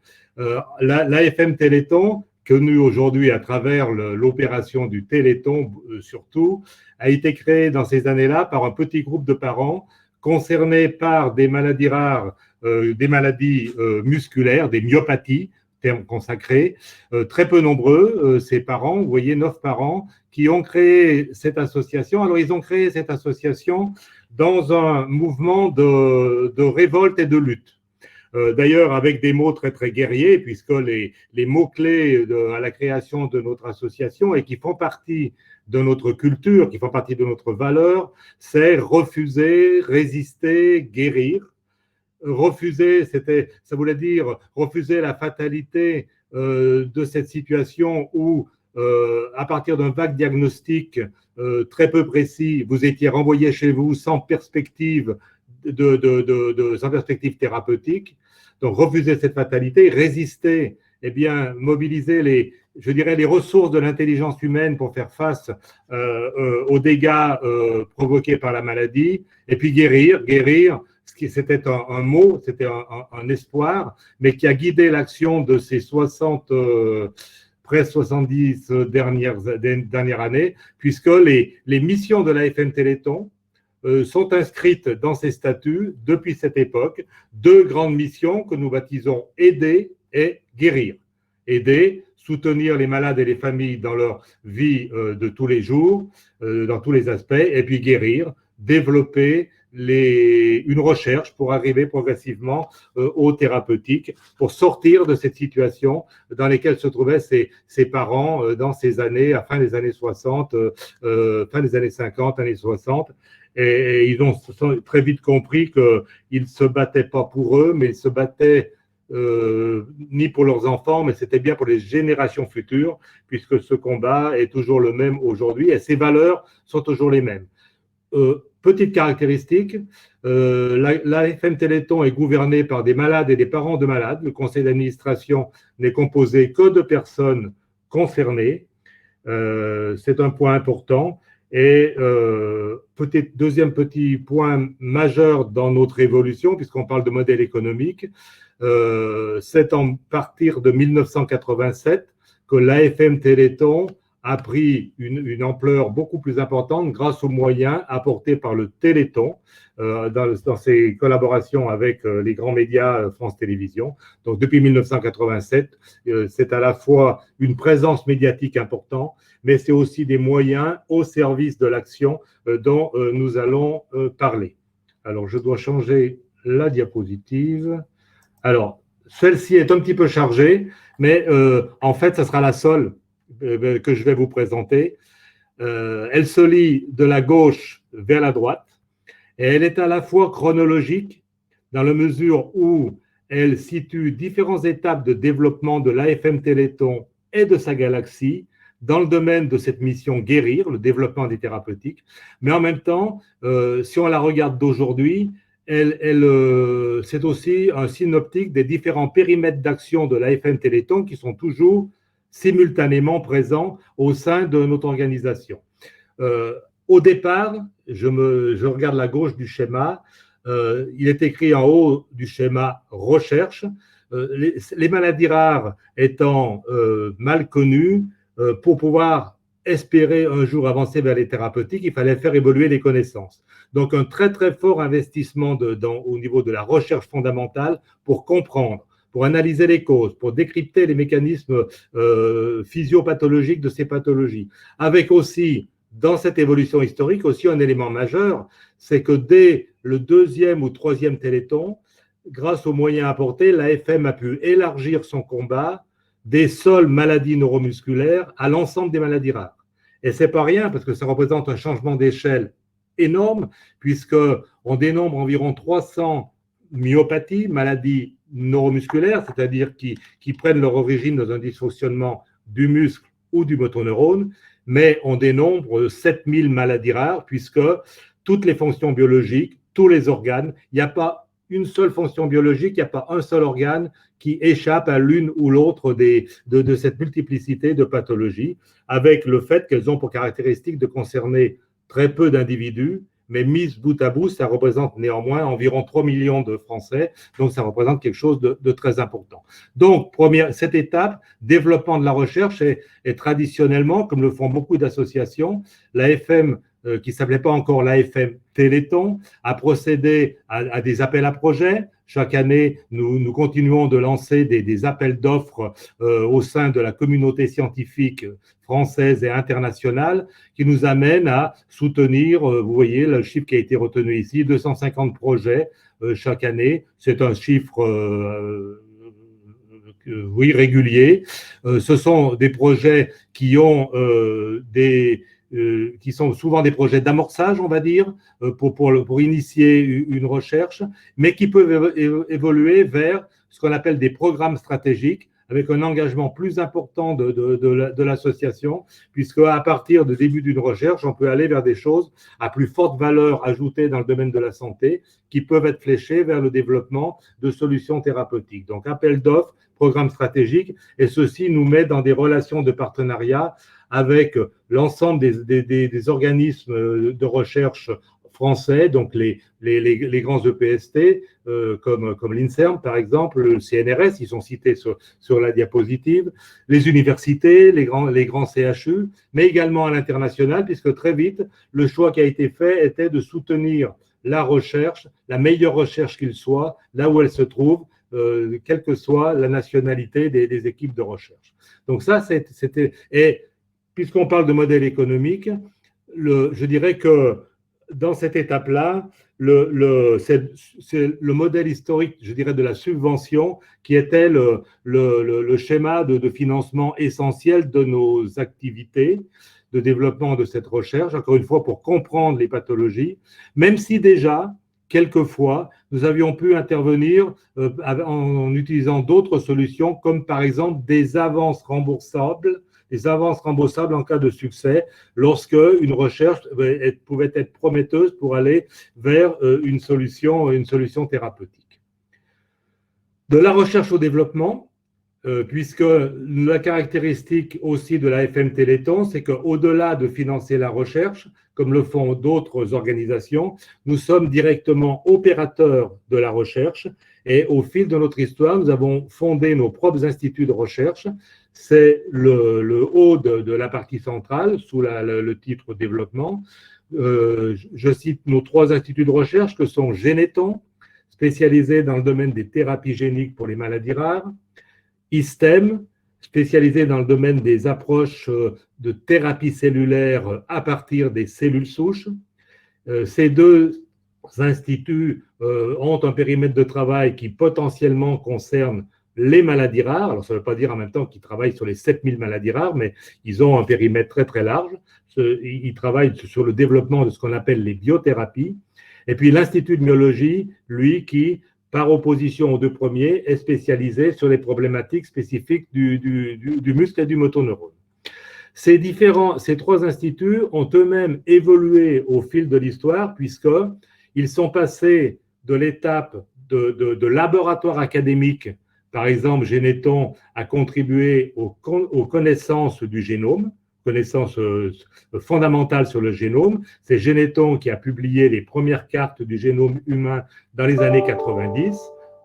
L'AFM Téléthon, connue aujourd'hui à travers l'opération du Téléthon surtout, a été créée dans ces années-là par un petit groupe de parents concernés par des maladies rares, des maladies musculaires, des myopathies, terme consacré, très peu nombreux, ces parents, vous voyez, 9 parents qui ont créé cette association. Alors, ils ont créé cette association dans un mouvement de révolte et de lutte. D'ailleurs, avec des mots très, très guerriers, puisque les mots-clés à la création de notre association et qui font partie de notre culture, qui font partie de notre valeur, c'est refuser, résister, guérir. Refuser, ça voulait dire refuser la fatalité de cette situation où, à partir d'un vague diagnostic très peu précis, vous étiez renvoyé chez vous sans perspective sans perspective thérapeutique. Donc, refuser cette fatalité, résister, eh bien, mobiliser les ressources de l'intelligence humaine pour faire face aux dégâts provoqués par la maladie, et puis guérir. C'était un mot, c'était un espoir, mais qui a guidé l'action de ces presque 70 dernières années, puisque les missions de l'AFM Téléthon sont inscrites dans ces statuts depuis cette époque. 2 grandes missions que nous baptisons aider et guérir. Aider, soutenir les malades et les familles dans leur vie de tous les jours, dans tous les aspects, et puis guérir, développer une recherche pour arriver progressivement au thérapeutique, pour sortir de cette situation dans laquelle se trouvaient ces parents dans ces années, à fin des années 60, fin des années 50, années 60. Et ils ont très vite compris qu'ils ne se battaient pas pour eux, mais ils se battaient ni pour leurs enfants, mais c'était bien pour les générations futures, puisque ce combat est toujours le même aujourd'hui et ses valeurs sont toujours les mêmes. Petite caractéristique, l'AFM Téléthon est gouvernée par des malades et des parents de malades. Le conseil d'administration n'est composé que de personnes concernées. C'est un point important. Et deuxième petit point majeur dans notre évolution, puisqu'on parle de modèle économique, c'est à partir de 1987 que l'AFM Téléthon a pris une ampleur beaucoup plus importante grâce aux moyens apportés par le Téléthon dans ses collaborations avec les grands médias France Télévisions. Donc depuis 1987, c'est à la fois une présence médiatique importante, mais c'est aussi des moyens au service de l'action dont nous allons parler. Alors, je dois changer la diapositive. Alors, celle-ci est un petit peu chargée, mais en fait, ça sera la seule que je vais vous présenter. Elle se lit de la gauche vers la droite et elle est à la fois chronologique dans la mesure où elle situe différentes étapes de développement de l'AFM Téléthon et de sa galaxie dans le domaine de cette mission guérir, le développement des thérapeutiques, mais en même temps, si on la regarde d'aujourd'hui, c'est aussi un synoptique des différents périmètres d'action de l'AFM Téléthon qui sont toujours simultanément présents au sein de notre organisation. Au départ, je regarde la gauche du schéma, il est écrit en haut du schéma « Recherche ». Les maladies rares étant mal connues, pour pouvoir espérer un jour avancer vers les thérapeutiques, il fallait faire évoluer les connaissances. Donc, un très, très fort investissement au niveau de la recherche fondamentale pour comprendre, pour analyser les causes, pour décrypter les mécanismes physiopathologiques de ces pathologies. Avec aussi, dans cette évolution historique, aussi un élément majeur, c'est que dès le 2e ou 3e Téléthon, grâce aux moyens apportés, l'AFM a pu élargir son combat des seules maladies neuromusculaires à l'ensemble des maladies rares. Et ce n'est pas rien, parce que ça représente un changement d'échelle énorme, puisqu'on dénombre environ 300 myopathies, maladies neuromusculaires, c'est-à-dire qui prennent leur origine dans un dysfonctionnement du muscle ou du motoneurone, mais on dénombre 7000 maladies rares, puisque toutes les fonctions biologiques, tous les organes, il n'y a pas une seule fonction biologique, il n'y a pas un seul organe qui échappe à l'une ou l'autre de cette multiplicité de pathologies, avec le fait qu'elles ont pour caractéristique de concerner très peu d'individus, mais mises bout à bout, ça représente néanmoins environ 3 millions de Français, donc ça représente quelque chose de très important. Donc, cette étape, développement de la recherche, est traditionnellement, comme le font beaucoup d'associations, l'AFM, qui ne s'appelait pas encore l'AFM Téléthon, a procédé à des appels à projets. Chaque année, nous continuons de lancer des appels d'offres au sein de la communauté scientifique française et internationale qui nous amènent à soutenir, vous voyez le chiffre qui a été retenu ici, 250 projets chaque année. C'est un chiffre oui, régulier. Ce sont des projets qui ont qui sont souvent des projets d'amorçage, on va dire, pour initier une recherche, mais qui peuvent évoluer vers ce qu'on appelle des programmes stratégiques, avec un engagement plus important de l'association, puisque à partir du début d'une recherche, on peut aller vers des choses à plus forte valeur ajoutée dans le domaine de la santé, qui peuvent être fléchées vers le développement de solutions thérapeutiques. Donc, appel d'offres, programme stratégique, et ceci nous met dans des relations de partenariat avec l'ensemble des organismes de recherche français, donc les grands EPST, comme l'INSERM par exemple, le CNRS, ils sont cités sur la diapositive, les universités, les grands CHU, mais également à l'international, puisque très vite, le choix qui a été fait était de soutenir la recherche, la meilleure recherche qu'il soit, là où elle se trouve, quelle que soit la nationalité des équipes de recherche. Donc ça, c'était… Et puisqu'on parle de modèle économique, je dirais que dans cette étape-là, c'est le modèle historique, je dirais, de la subvention qui était le schéma de financement essentiel de nos activités de développement de cette recherche, encore une fois pour comprendre les pathologies, même si déjà, quelquefois, nous avions pu intervenir en utilisant d'autres solutions, comme par exemple des avances remboursables en cas de succès, lorsque une recherche pouvait être prometteuse pour aller vers une solution thérapeutique. De la recherche au développement, puisque la caractéristique aussi de l'AFM Téléthon, c'est qu'au-delà de financer la recherche, comme le font d'autres organisations, nous sommes directement opérateurs de la recherche et au fil de notre histoire, nous avons fondé nos propres instituts de recherche. C'est le haut de la partie centrale, sous le titre développement. Je cite nos 3 instituts de recherche que sont Généton, spécialisé dans le domaine des thérapies géniques pour les maladies rares, ISTEM, spécialisé dans le domaine des approches de thérapie cellulaire à partir des cellules souches. Ces 2 instituts ont un périmètre de travail qui potentiellement concerne les maladies rares. Alors, ça ne veut pas dire en même temps qu'ils travaillent sur les 7000 maladies rares, mais ils ont un périmètre très, très large. Ils travaillent sur le développement de ce qu'on appelle les biothérapies. Et puis, l'Institut de myologie, lui, qui, par opposition aux 2 premiers, est spécialisé sur les problématiques spécifiques du muscle et du motoneurone. Ces 3 instituts ont eux-mêmes évolué au fil de l'histoire, puisqu'ils sont passés de l'étape de laboratoire académique. Par exemple, Généton a contribué aux connaissances du génome, connaissances fondamentales sur le génome. C'est Généton qui a publié les premières cartes du génome humain dans les années 90.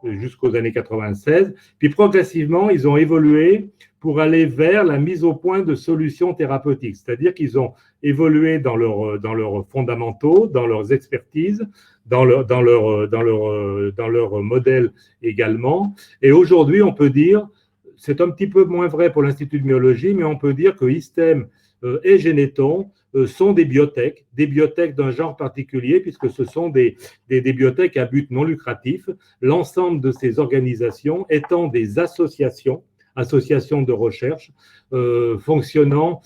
jusqu'aux années 96. Puis progressivement, ils ont évolué pour aller vers la mise au point de solutions thérapeutiques. C'est-à-dire qu'ils ont évolué dans leurs fondamentaux, dans leurs expertises, dans leur modèle également. Et aujourd'hui, on peut dire, c'est un petit peu moins vrai pour l'Institut de myologie, mais on peut dire que ISTEM et Généton sont des biotech d'un genre particulier, puisque ce sont des biotech à but non lucratif, l'ensemble de ces organisations étant des associations de recherche, fonctionnant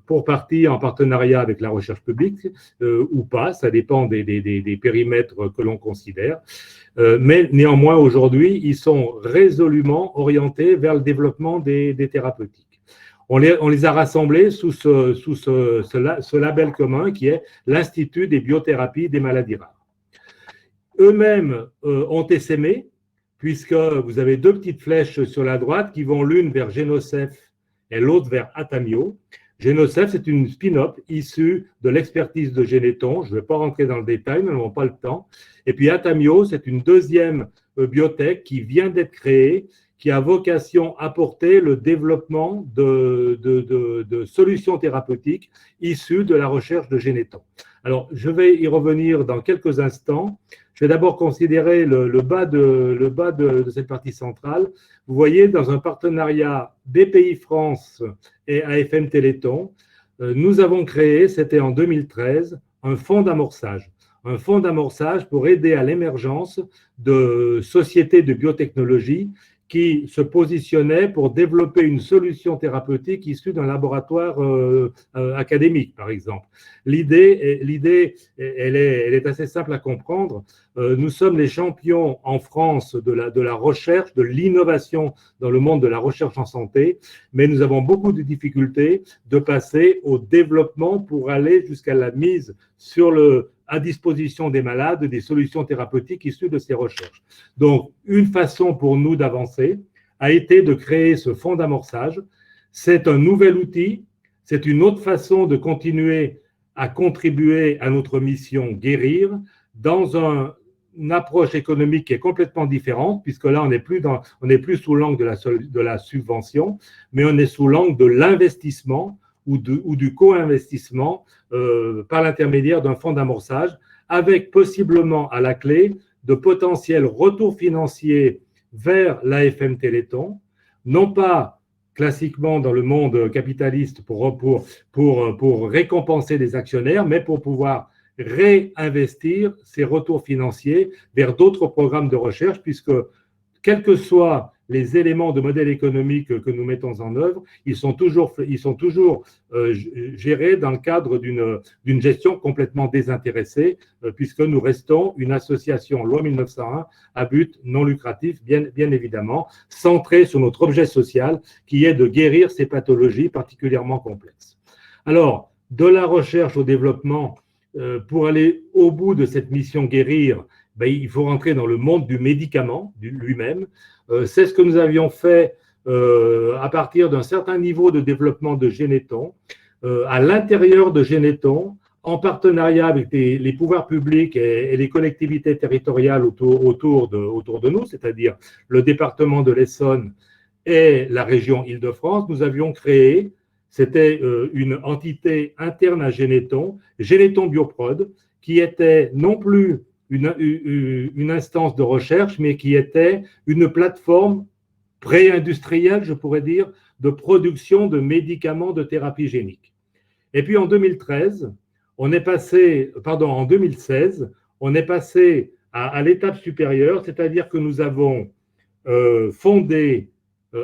pour partie en partenariat avec la recherche publique ou pas, ça dépend des périmètres que l'on considère. Mais néanmoins, aujourd'hui, ils sont résolument orientés vers le développement des thérapeutiques. On les a rassemblés sous ce label commun qui est l'Institut des biothérapies des maladies rares. Eux-mêmes ont essaimé, puisque vous avez deux petites flèches sur la droite qui vont l'une vers Génocef et l'autre vers Atamio. Génocef, c'est une spin-off issue de l'expertise de Généton. Je ne vais pas rentrer dans le détail, nous n'avons pas le temps. Et puis Atamio, c'est une deuxième biotech qui vient d'être créée, qui a vocation à porter le développement de solutions thérapeutiques issues de la recherche de Généton. Alors, je vais y revenir dans quelques instants. Je vais d'abord considérer le bas de cette partie centrale. Vous voyez, dans un partenariat BPI France et AFM Téléthon, nous avons créé, c'était en 2013, un fonds d'amorçage. Un fonds d'amorçage pour aider à l'émergence de sociétés de biotechnologie qui se positionnait pour développer une solution thérapeutique issue d'un laboratoire académique, par exemple. L'idée, elle est assez simple à comprendre. Nous sommes les champions en France de la recherche, de l'innovation dans le monde de la recherche en santé, mais nous avons beaucoup de difficultés de passer au développement pour aller jusqu'à la mise à disposition des malades des solutions thérapeutiques issues de ces recherches. Donc, une façon pour nous d'avancer a été de créer ce fonds d'amorçage. C'est un nouvel outil, c'est une autre façon de continuer à contribuer à notre mission guérir dans une approche économique qui est complètement différente, puisque là, on n'est plus sous l'angle de la subvention, mais on est sous l'angle de l'investissement ou du co-investissement par l'intermédiaire d'un fonds d'amorçage, avec possiblement à la clé de potentiels retours financiers vers l'AFM Téléthon, non pas classiquement dans le monde capitaliste pour récompenser les actionnaires, mais pour pouvoir réinvestir ces retours financiers vers d'autres programmes de recherche, puisque quels que soient les éléments de modèle économique que nous mettons en œuvre, ils sont toujours gérés dans le cadre d'une gestion complètement désintéressée, puisque nous restons une association loi 1901 à but non lucratif, bien évidemment, centrée sur notre objet social, qui est de guérir ces pathologies particulièrement complexes. Alors, de la recherche au développement, pour aller au bout de cette mission guérir, il faut rentrer dans le monde du médicament lui-même. C'est ce que nous avions fait à partir d'un certain niveau de développement de Généton, à l'intérieur de Généton, en partenariat avec les pouvoirs publics et les collectivités territoriales autour de nous, c'est-à-dire le département de l'Essonne et la région Île-de-France, nous avions créé, c'était une entité interne à Généton, Généton Bioprod, qui était non plus une instance de recherche, mais qui était une plateforme pré-industrielle, je pourrais dire, de production de médicaments de thérapie génique. Et puis en 2016, on est passé à l'étape supérieure, c'est-à-dire que nous avons fondé,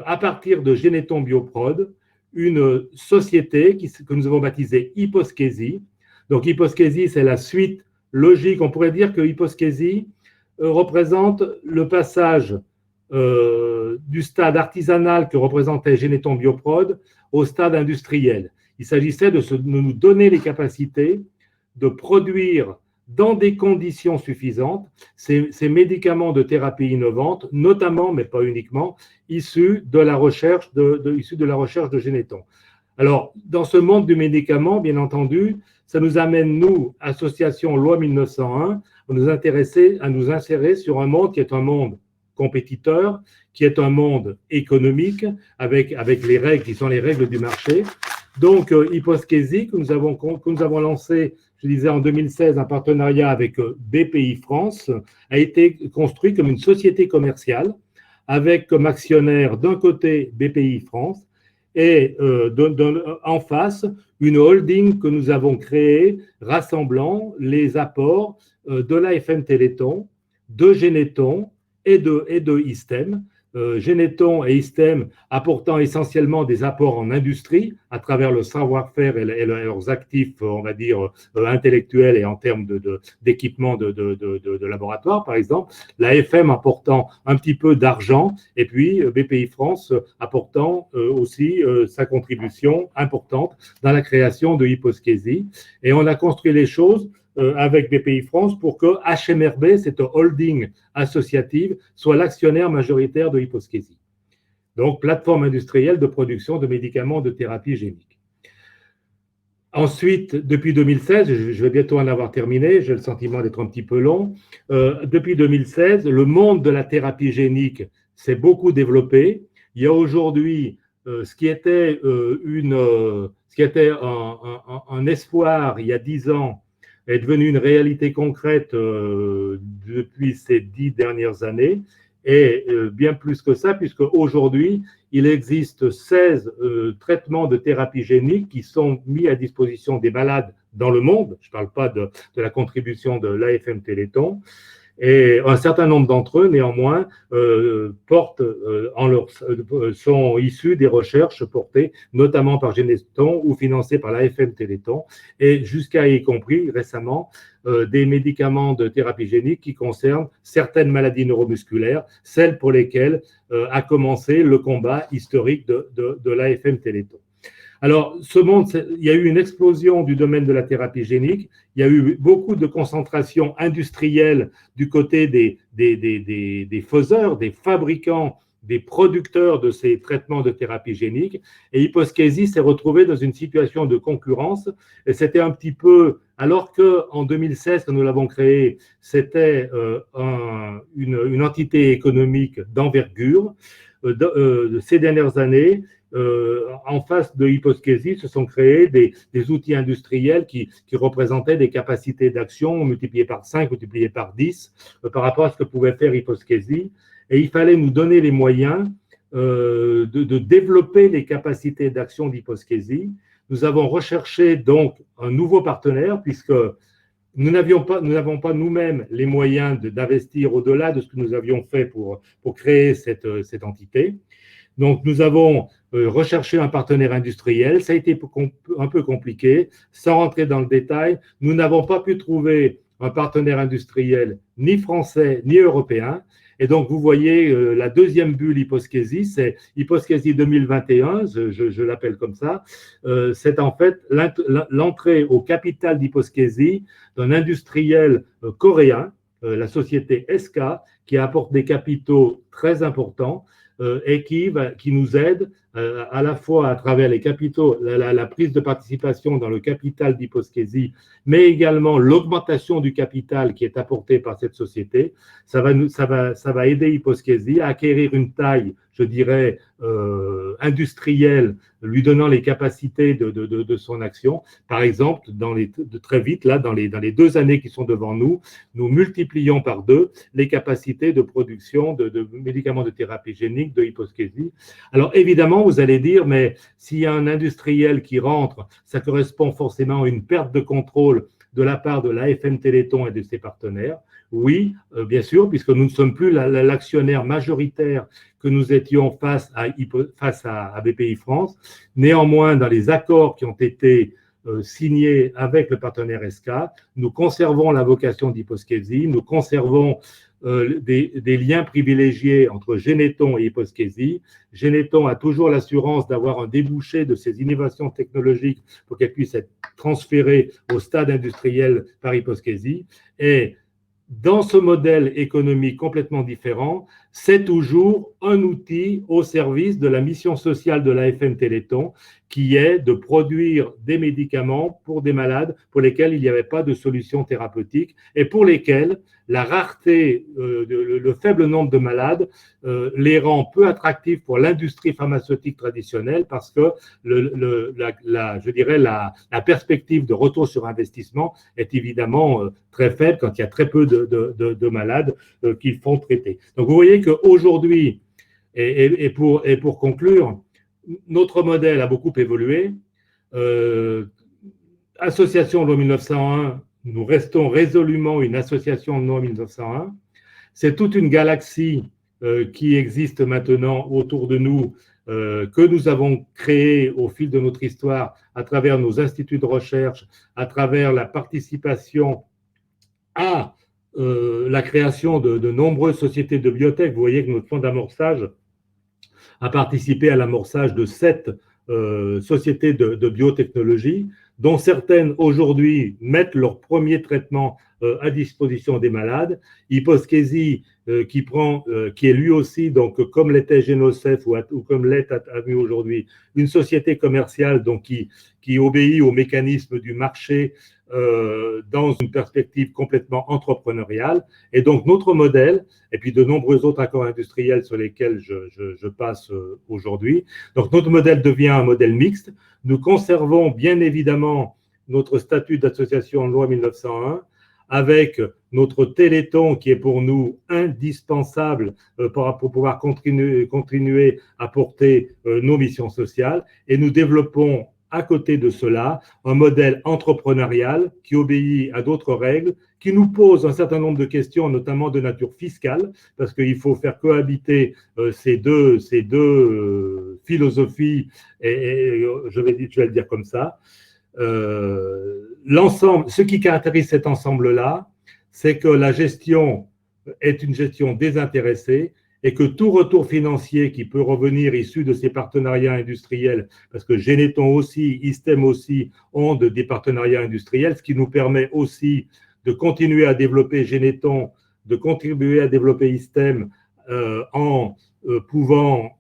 à partir de Généton Bioprod, une société que nous avons baptisée Hyposkésie. Donc Hyposkésie, c'est la suite logique. On pourrait dire que Hyposkésie représente le passage du stade artisanal que représentait Généton Bioprod au stade industriel. Il s'agissait de nous donner les capacités de produire dans des conditions suffisantes ces médicaments de thérapie innovante, notamment, mais pas uniquement, issus de la recherche de Généton. Alors, dans ce monde du médicament, bien entendu, ça nous amène, nous, association Loi 1901, à nous insérer sur un monde qui est un monde compétiteur, qui est un monde économique, avec les règles qui sont les règles du marché. Donc, Hyposkésie, que nous avons lancé, je disais, en 2016, un partenariat avec BPI France, a été construit comme une société commerciale, avec comme actionnaire d'un côté BPI France et en face une holding que nous avons créée rassemblant les apports de l'AFM Téléthon, de Généthon et de ISTEM. Généthon et ISTEM apportant essentiellement des apports en industrie à travers le savoir-faire et leurs actifs, on va dire, intellectuels et en termes d'équipement de laboratoire, par exemple. L'AFM apportant un petit peu d'argent et puis BPI France apportant aussi sa contribution importante dans la création de Hyposkésie. Et on a construit les choses avec BPI France pour que HMRB, cette holding associative, soit l'actionnaire majoritaire de Hyposkésie. Donc, plateforme industrielle de production de médicaments de thérapie génique. Ensuite, depuis 2016, je vais bientôt en avoir terminé, j'ai le sentiment d'être un petit peu long. Depuis 2016, le monde de la thérapie génique s'est beaucoup développé. Il y a aujourd'hui ce qui était un espoir il y a 10 ans, est devenu une réalité concrète depuis ces 10 dernières années, et bien plus que ça, puisque aujourd'hui, il existe 16 traitements de thérapie génique qui sont mis à disposition des malades dans le monde. Je ne parle pas de la contribution de l'AFM Téléthon. Et un certain nombre d'entre eux, néanmoins, sont issus des recherches portées notamment par Généthon ou financées par l'AFM Téléthon, et jusqu'à y compris récemment des médicaments de thérapie génique qui concernent certaines maladies neuromusculaires, celles pour lesquelles a commencé le combat historique de l'AFM Téléthon. Alors, il y a eu une explosion du domaine de la thérapie génique, il y a eu beaucoup de concentration industrielle du côté des faiseurs, des fabricants, des producteurs de ces traitements de thérapie génique, et Hyposkésie s'est retrouvée dans une situation de concurrence, et c'était un petit peu, alors qu'en 2016, quand nous l'avons créé, c'était une entité économique d'envergure. Ces dernières années, en face de Hyposkésie, se sont créés des outils industriels qui représentaient des capacités d'action multipliées par 5, multipliées par 10 par rapport à ce que pouvait faire Hyposkésie. Et il fallait nous donner les moyens de développer les capacités d'action d'Hyposkésie. Nous avons recherché donc un nouveau partenaire, puisque nous n'avons pas nous-mêmes les moyens d'investir au-delà de ce que nous avions fait pour créer cette entité. Donc, nous avons recherché un partenaire industriel. Ça a été un peu compliqué. Sans rentrer dans le détail, nous n'avons pas pu trouver un partenaire industriel ni français ni européen. Et donc, vous voyez, la deuxième bulle Hyposkésie, c'est Hyposkésie 2021, je l'appelle comme ça. C'est en fait l'entrée au capital d'Hyposkésie d'un industriel coréen, la société SK, qui apporte des capitaux très importants et qui nous aide à la fois à travers les capitaux, la prise de participation dans le capital d'Hyposkésie, mais également l'augmentation du capital qui est apporté par cette société. Ça va aider Hyposkésie à acquérir une taille, je dirais, industrielle, lui donnant les capacités de son action. Par exemple, très vite, là, dans les 2 années qui sont devant nous, nous multiplions par 2 les capacités de production de médicaments de thérapie génique de Hyposkésie. Alors, évidemment, vous allez dire, mais s'il y a un industriel qui rentre, ça correspond forcément à une perte de contrôle de la part de l'AFM Téléthon et de ses partenaires. Oui, bien sûr, puisque nous ne sommes plus l'actionnaire majoritaire que nous étions face à BPI France. Néanmoins, dans les accords qui ont été signés avec le partenaire SK, nous conservons la vocation d'Hyposkésie, nous conservons des liens privilégiés entre Généthon et Hyposkésie. Généthon a toujours l'assurance d'avoir un débouché de ses innovations technologiques pour qu'elles puissent être transférées au stade industriel par Hyposkésie. Et dans ce modèle économique complètement différent, c'est toujours un outil au service de la mission sociale de l'AFM Téléthon, qui est de produire des médicaments pour des malades pour lesquels il n'y avait pas de solution thérapeutique et pour lesquels la rareté, le faible nombre de malades les rend peu attractifs pour l'industrie pharmaceutique traditionnelle parce que je dirais la perspective de retour sur investissement est évidemment très faible quand il y a très peu de malades qu'il faut traiter. Donc vous voyez qu'aujourd'hui, et pour conclure, notre modèle a beaucoup évolué. Association loi 1901, nous restons résolument une association loi 1901. C'est toute une galaxie qui existe maintenant autour de nous, que nous avons créée au fil de notre histoire à travers nos instituts de recherche, à travers la participation à la création de nombreuses sociétés de biotech. Vous voyez que notre fonds d'amorçage a participé à l'amorçage de 7 sociétés de biotechnologie, dont certaines aujourd'hui mettent leur premier traitement à disposition des malades. Hyposchésie, qui est lui aussi, donc, comme l'était Génocef ou comme l'est AMU aujourd'hui, une société commerciale donc, qui obéit au mécanisme du marché dans une perspective complètement entrepreneuriale. Et donc, notre modèle, et puis de nombreux autres accords industriels sur lesquels je passe aujourd'hui, donc notre modèle devient un modèle mixte. Nous conservons bien évidemment notre statut d'association en loi 1901, avec notre Téléthon qui est pour nous indispensable pour pouvoir continuer à porter nos missions sociales, et nous développons à côté de cela un modèle entrepreneurial qui obéit à d'autres règles, qui nous pose un certain nombre de questions, notamment de nature fiscale, parce qu'il faut faire cohabiter ces deux philosophies, et je vais le dire comme ça. L'ensemble, ce qui caractérise cet ensemble-là, c'est que la gestion est une gestion désintéressée et que tout retour financier qui peut revenir issu de ces partenariats industriels, parce que Généton aussi, ISTEM aussi ont des partenariats industriels, ce qui nous permet aussi de continuer à développer Généton, de contribuer à développer ISTEM en pouvant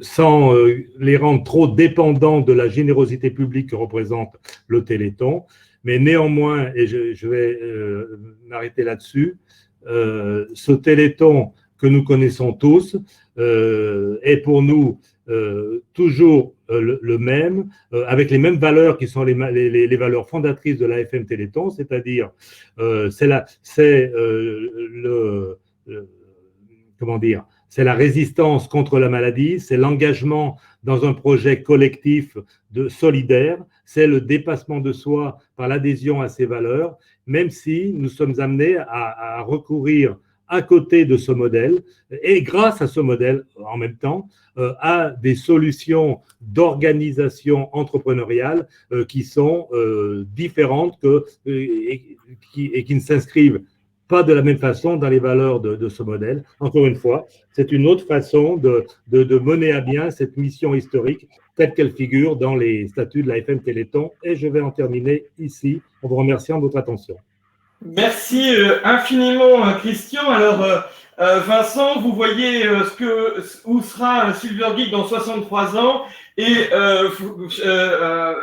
sans les rendre trop dépendants de la générosité publique que représente le Téléthon. Mais néanmoins, et je vais m'arrêter là-dessus, ce Téléthon que nous connaissons tous est pour nous toujours le même, avec les mêmes valeurs qui sont les valeurs fondatrices de l'AFM Téléthon, c'est-à-dire c'est la résistance contre la maladie, c'est l'engagement dans un projet collectif solidaire, c'est le dépassement de soi par l'adhésion à ces valeurs, même si nous sommes amenés à recourir à côté de ce modèle et grâce à ce modèle en même temps à des solutions d'organisation entrepreneuriale qui sont différentes et qui ne s'inscrivent pas de la même façon dans les valeurs de ce modèle. Encore une fois, c'est une autre façon de mener à bien cette mission historique telle qu'elle figure dans les statuts de l'AFM Téléthon. Et je vais en terminer ici en vous remerciant de votre attention. Merci infiniment, Christian. Alors, Vincent, vous voyez où sera Silvergeek dans 63 ans. Et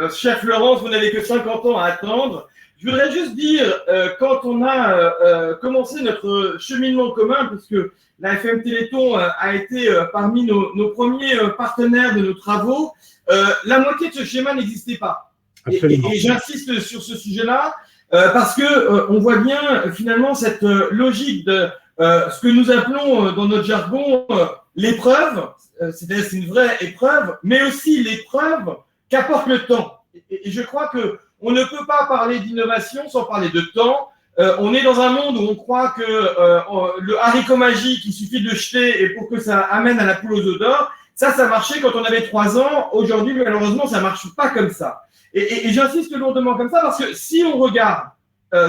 chef Florence, vous n'avez que 50 ans à attendre. Je voudrais juste dire, quand on a commencé notre cheminement commun, puisque l'AFM Téléthon a été parmi nos premiers partenaires de nos travaux, la moitié de ce schéma n'existait pas. Et j'insiste sur ce sujet-là, parce que on voit bien finalement cette logique de ce que nous appelons dans notre jargon l'épreuve, c'est-à-dire c'est une vraie épreuve, mais aussi l'épreuve qu'apporte le temps. Et je crois que on ne peut pas parler d'innovation sans parler de temps. On est dans un monde où on croit que le haricot magique, il suffit de le jeter et pour que ça amène à la poule aux œufs d'or. Ça marchait quand on avait 3 ans. Aujourd'hui, malheureusement, ça ne marche pas comme ça. Et j'insiste lourdement comme ça parce que si on regarde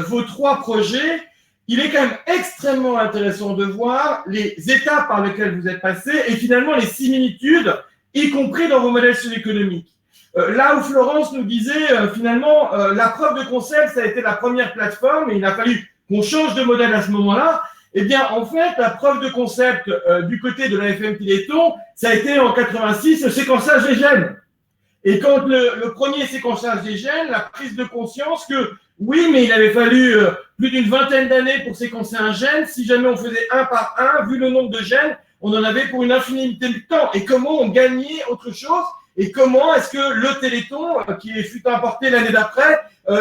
vos 3 projets, il est quand même extrêmement intéressant de voir les étapes par lesquelles vous êtes passés et finalement les similitudes, y compris dans vos modèles socio-économiques. Là où Florence nous disait, finalement, la preuve de concept, ça a été la première plateforme et il a fallu qu'on change de modèle à ce moment-là. Eh bien, en fait, la preuve de concept du côté de la FM Téléthon, ça a été en 86 le séquençage des gènes. Et quand le premier séquençage des gènes, la prise de conscience que oui, mais il avait fallu plus d'une vingtaine d'années pour séquencer un gène. Si jamais on faisait un par un, vu le nombre de gènes, on en avait pour une infinité de temps. Et comment on gagnait autre chose? Et comment est-ce que le Téléthon, qui fut importé l'année d'après,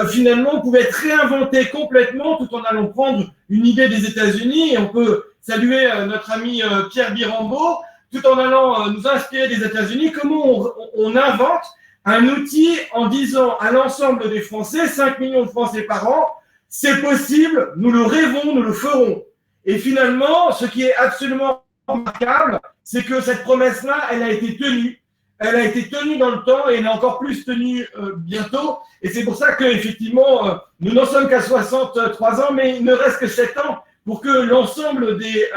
finalement pouvait être réinventé complètement tout en allant prendre une idée des États-Unis. Et on peut saluer notre ami Pierre Birambeau, tout en allant nous inspirer des États-Unis. Comment on invente un outil en disant à l'ensemble des Français, 5 millions de Français par an, c'est possible, nous le rêvons, nous le ferons. Et finalement, ce qui est absolument remarquable, c'est que cette promesse-là, elle a été tenue. Elle a été tenue dans le temps et elle est encore plus tenue bientôt. Et c'est pour ça qu'effectivement, nous n'en sommes qu'à 63 ans, mais il ne reste que 7 ans pour que l'ensemble des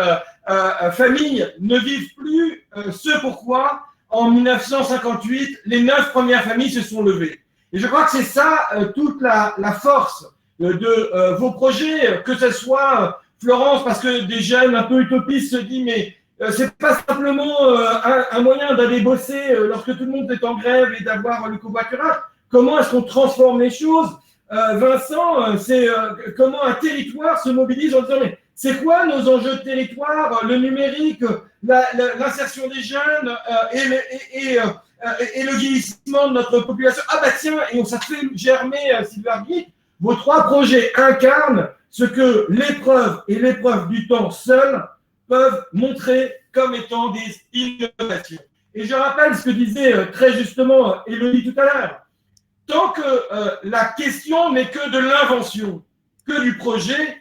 familles ne vivent plus ce pourquoi, en 1958, les 9 premières familles se sont levées. Et je crois que c'est ça toute la force de vos projets, que ce soit Florence, parce que des jeunes un peu utopistes se disent, mais c'est pas simplement un moyen d'aller bosser lorsque tout le monde est en grève et d'avoir le covoiturage. Comment est-ce qu'on transforme les choses? Vincent, c'est comment un territoire se mobilise en disant, mais c'est quoi nos enjeux de territoire, le numérique, l'insertion des jeunes et le vieillissement de notre population? Ah bah tiens, et on s'est fait germer, Silvergate, vos 3 projets incarnent ce que l'épreuve et l'épreuve du temps seul peuvent montrer comme étant des innovations. Et je rappelle ce que disait très justement Élodie tout à l'heure. Tant que la question n'est que de l'invention, que du projet,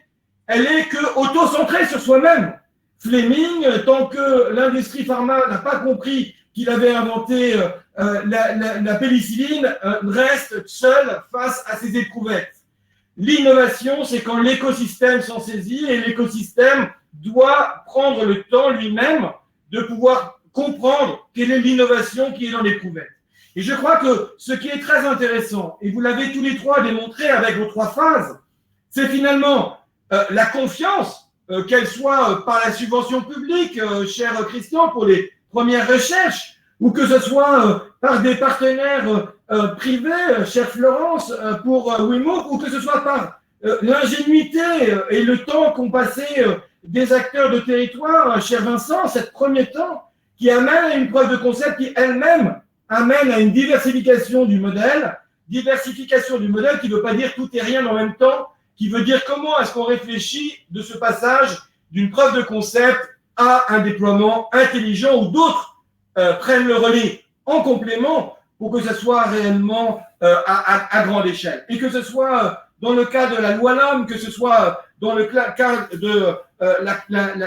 elle est que auto-centrée sur soi-même. Fleming, tant que l'industrie pharma n'a pas compris qu'il avait inventé la pénicilline, reste seul face à ses éprouvettes. L'innovation, c'est quand l'écosystème s'en saisit et l'écosystème doit prendre le temps lui-même de pouvoir comprendre quelle est l'innovation qui est dans l'éprouvette. Et je crois que ce qui est très intéressant, et vous l'avez tous les 3 démontré avec vos 3 phases, c'est finalement la confiance, qu'elle soit par la subvention publique, cher Christian, pour les premières recherches, ou que ce soit par des partenaires privés, chère Florence, pour WIMOOC, ou que ce soit par l'ingénuité et le temps qu'ont passé des acteurs de territoire, cher Vincent, cette premier temps, qui amène à une preuve de concept qui elle-même amène à une diversification du modèle qui ne veut pas dire tout et rien en même temps, qui veut dire comment est-ce qu'on réfléchit de ce passage d'une preuve de concept à un déploiement intelligent où d'autres prennent le relais en complément pour que ce soit réellement à grande échelle. Et que ce soit dans le cas de la loi LAM, que ce soit dans le cas de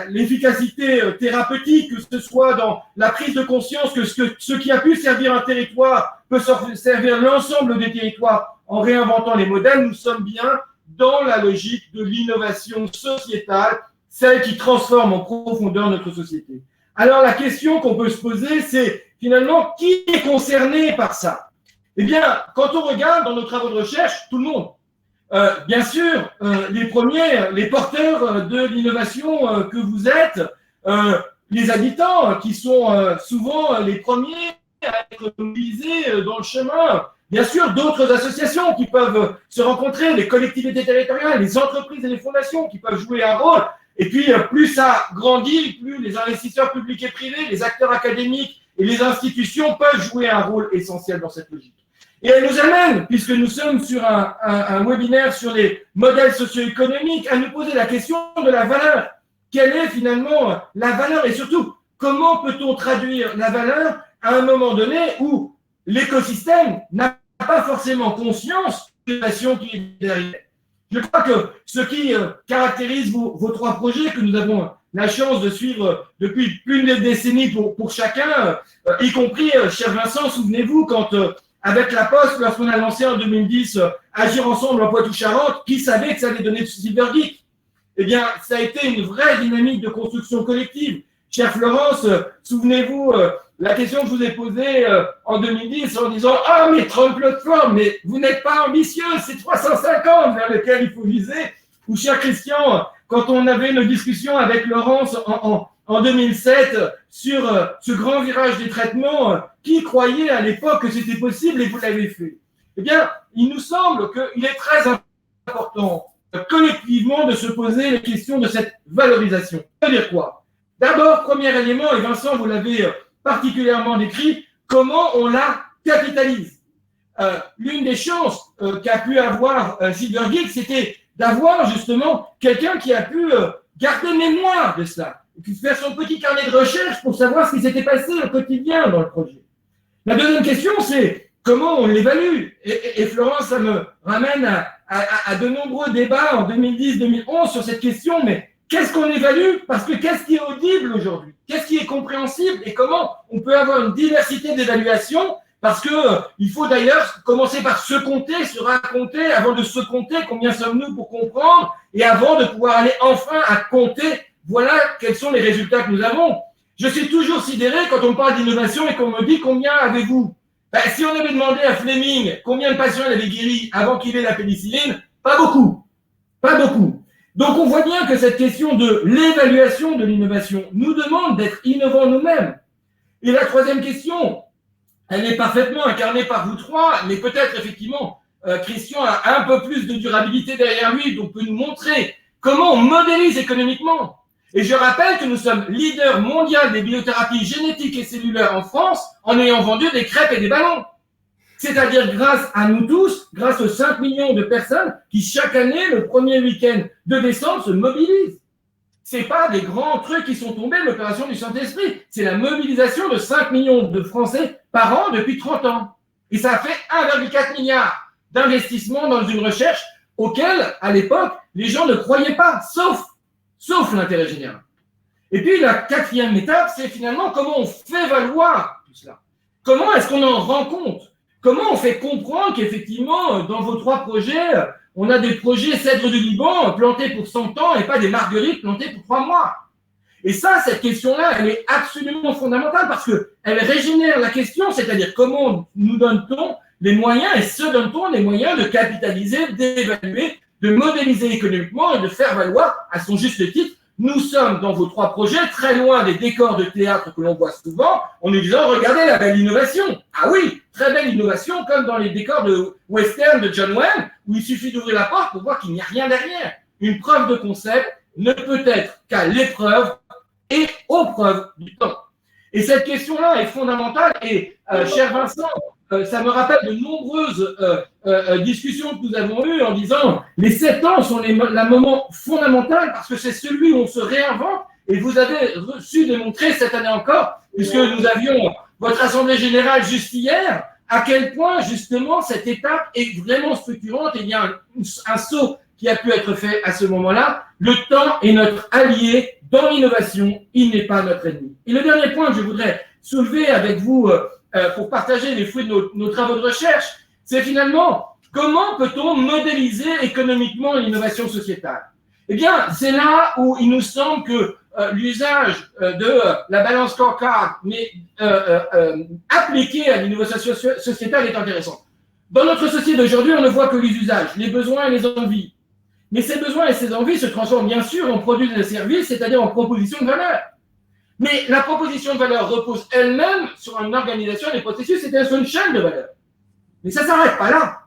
l'efficacité thérapeutique, que ce soit dans la prise de conscience que ce qui a pu servir un territoire peut servir l'ensemble des territoires en réinventant les modèles, nous sommes bien dans la logique de l'innovation sociétale, celle qui transforme en profondeur notre société. Alors la question qu'on peut se poser, c'est finalement qui est concerné par ça? Eh bien, quand on regarde dans nos travaux de recherche, tout le monde. Bien sûr, les premiers, les porteurs de l'innovation que vous êtes, les habitants qui sont souvent les premiers à être mobilisés dans le chemin. Bien sûr, d'autres associations qui peuvent se rencontrer, les collectivités territoriales, les entreprises et les fondations qui peuvent jouer un rôle. Et puis, plus ça grandit, plus les investisseurs publics et privés, les acteurs académiques et les institutions peuvent jouer un rôle essentiel dans cette logique. Et elle nous amène, puisque nous sommes sur un webinaire sur les modèles socio-économiques, à nous poser la question de la valeur. Quelle est finalement la valeur et surtout, comment peut-on traduire la valeur à un moment donné où l'écosystème n'a pas forcément conscience de l'innovation qui est derrière. Je crois que ce qui caractérise vos 3 projets que nous avons la chance de suivre depuis plus d'une décennie pour chacun, y compris, cher Vincent, souvenez-vous, quand avec la Poste, lorsqu'on a lancé en 2010 Agir ensemble en Poitou-Charentes, qui savait que ça allait donner Silvergate? Eh bien, ça a été une vraie dynamique de construction collective. Chère Florence, souvenez-vous, la question que je vous ai posée en 2010 en disant « Ah, mais 30 plateformes, mais vous n'êtes pas ambitieux, c'est 350 vers lesquels il faut viser. » Ou cher Christian, quand on avait nos discussions avec Laurence en 2007 sur ce grand virage des traitements, qui croyait à l'époque que c'était possible et vous l'avez fait? Eh bien, il nous semble qu'il est très important collectivement de se poser les questions de cette valorisation. Ça veut dire quoi? D'abord, premier élément, et Vincent, vous l'avez particulièrement décrit, comment on la capitalise. L'une des chances qu'a pu avoir Silvergeek, c'était d'avoir justement quelqu'un qui a pu garder mémoire de cela, et puis faire son petit carnet de recherche pour savoir ce qui s'était passé au quotidien dans le projet. La deuxième question, c'est comment on l'évalue. Et Florence, ça me ramène à de nombreux débats en 2010-2011 sur cette question, mais qu'est-ce qu'on évalue? Parce que qu'est-ce qui est audible aujourd'hui? Qu'est-ce qui est compréhensible? Et comment on peut avoir une diversité d'évaluation? Parce que il faut d'ailleurs commencer par se compter, se raconter, avant de se compter combien sommes-nous pour comprendre, et avant de pouvoir aller enfin à compter, voilà quels sont les résultats que nous avons. Je suis toujours sidéré quand on parle d'innovation et qu'on me dit combien avez-vous? Si on avait demandé à Fleming combien de patients il avait guéri avant qu'il ait la pénicilline, pas beaucoup. Pas beaucoup. Donc on voit bien que cette question de l'évaluation de l'innovation nous demande d'être innovants nous-mêmes. Et la troisième question, elle est parfaitement incarnée par vous trois, mais peut-être effectivement, Christian a un peu plus de durabilité derrière lui, donc peut nous montrer comment on modélise économiquement. Et je rappelle que nous sommes leaders mondial des biothérapies génétiques et cellulaires en France en ayant vendu des crêpes et des ballons. C'est-à-dire grâce à nous tous, grâce aux 5 millions de personnes qui chaque année, le premier week-end de décembre, se mobilisent. Ce n'est pas des grands trucs qui sont tombés, l'opération du Saint-Esprit. C'est la mobilisation de 5 millions de Français par an depuis 30 ans. Et ça a fait 1,4 milliard d'investissements dans une recherche auquel, à l'époque, les gens ne croyaient pas, sauf l'intérêt général. Et puis, la quatrième étape, c'est finalement comment on fait valoir tout cela. Comment est-ce qu'on en rend compte? Comment on fait comprendre qu'effectivement, dans vos trois projets, on a des projets cèdres du Liban plantés pour 100 ans et pas des marguerites plantées pour 3 mois? Et ça, cette question-là, elle est absolument fondamentale parce qu'elle régénère la question, c'est-à-dire comment nous donne-t-on les moyens et se donne-t-on les moyens de capitaliser, d'évaluer, de modéliser économiquement et de faire valoir à son juste titre. Nous sommes dans vos trois projets très loin des décors de théâtre que l'on voit souvent en nous disant « Regardez la belle innovation ». Ah oui, très belle innovation comme dans les décors de western de John Wayne où il suffit d'ouvrir la porte pour voir qu'il n'y a rien derrière. Une preuve de concept ne peut être qu'à l'épreuve et aux preuves du temps. Et cette question-là est fondamentale et, cher Vincent, ça me rappelle de nombreuses discussions que nous avons eues en disant les 7 ans sont le moment fondamental parce que c'est celui où on se réinvente et vous avez su démontrer cette année encore, puisque nous avions votre assemblée générale juste hier, à quel point justement cette étape est vraiment structurante et il y a un saut qui a pu être fait à ce moment-là. Le temps est notre allié dans l'innovation, il n'est pas notre ennemi. Et le dernier point que je voudrais soulever avec vous pour partager les fruits de nos travaux de recherche, c'est finalement comment peut-on modéliser économiquement l'innovation sociétale? Eh bien, c'est là où il nous semble que l'usage de la balance scorecard, mais appliqué à l'innovation sociétale est intéressant. Dans notre société d'aujourd'hui, on ne voit que les usages, les besoins et les envies. Mais ces besoins et ces envies se transforment bien sûr en produits et services, c'est-à-dire en propositions de valeur. Mais la proposition de valeur repose elle-même sur une organisation des processus, c'est une chaîne de valeur. Mais ça ne s'arrête pas là.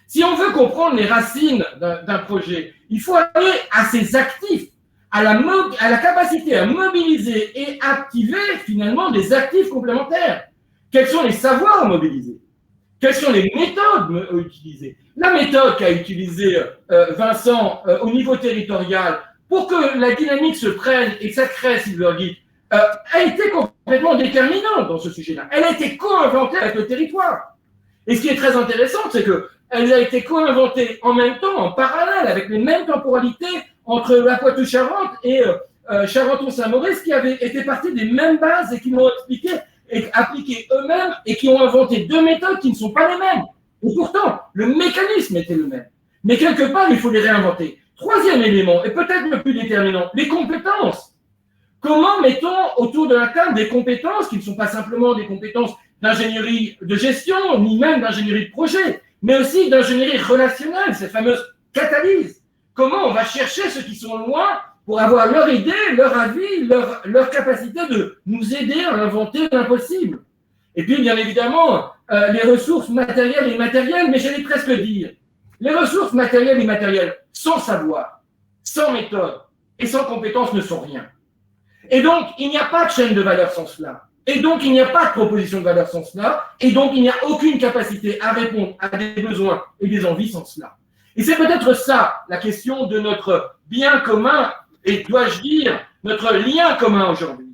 Si on veut comprendre les racines d'un projet, il faut aller à ses actifs, à la capacité à mobiliser et activer finalement des actifs complémentaires. Quels sont les savoirs à mobiliser? Quelles sont les méthodes à utiliser? La méthode qu'a utilisée Vincent au niveau territorial pour que la dynamique se prenne et que ça crée Silvergeek a été complètement déterminante dans ce sujet-là. Elle a été co-inventée avec le territoire. Et ce qui est très intéressant, c'est qu'elle a été co-inventée en même temps, en parallèle, avec les mêmes temporalités entre la Poitou-Charentes et Charenton-Saint-Maurice qui avaient été partis des mêmes bases et qui l'ont expliqué et appliqué eux-mêmes et qui ont inventé deux méthodes qui ne sont pas les mêmes. Et pourtant, le mécanisme était le même. Mais quelque part, il faut les réinventer. Troisième élément, et peut-être le plus déterminant, les compétences. Comment mettons autour de la table des compétences qui ne sont pas simplement des compétences d'ingénierie de gestion, ni même d'ingénierie de projet, mais aussi d'ingénierie relationnelle, ces fameuses catalyses. comment on va chercher ceux qui sont loin pour avoir leur idée, leur avis, leur capacité de nous aider à inventer l'impossible. Et puis, bien évidemment, les ressources matérielles et immatérielles, mais j'allais presque dire, les ressources matérielles et immatérielles, sans savoir, sans méthode et sans compétence ne sont rien. Et donc, il n'y a pas de chaîne de valeur sans cela. Et donc, il n'y a pas de proposition de valeur sans cela. Et donc, il n'y a aucune capacité à répondre à des besoins et des envies sans cela. Et c'est peut-être ça, la question de notre bien commun, et dois-je dire, notre lien commun aujourd'hui.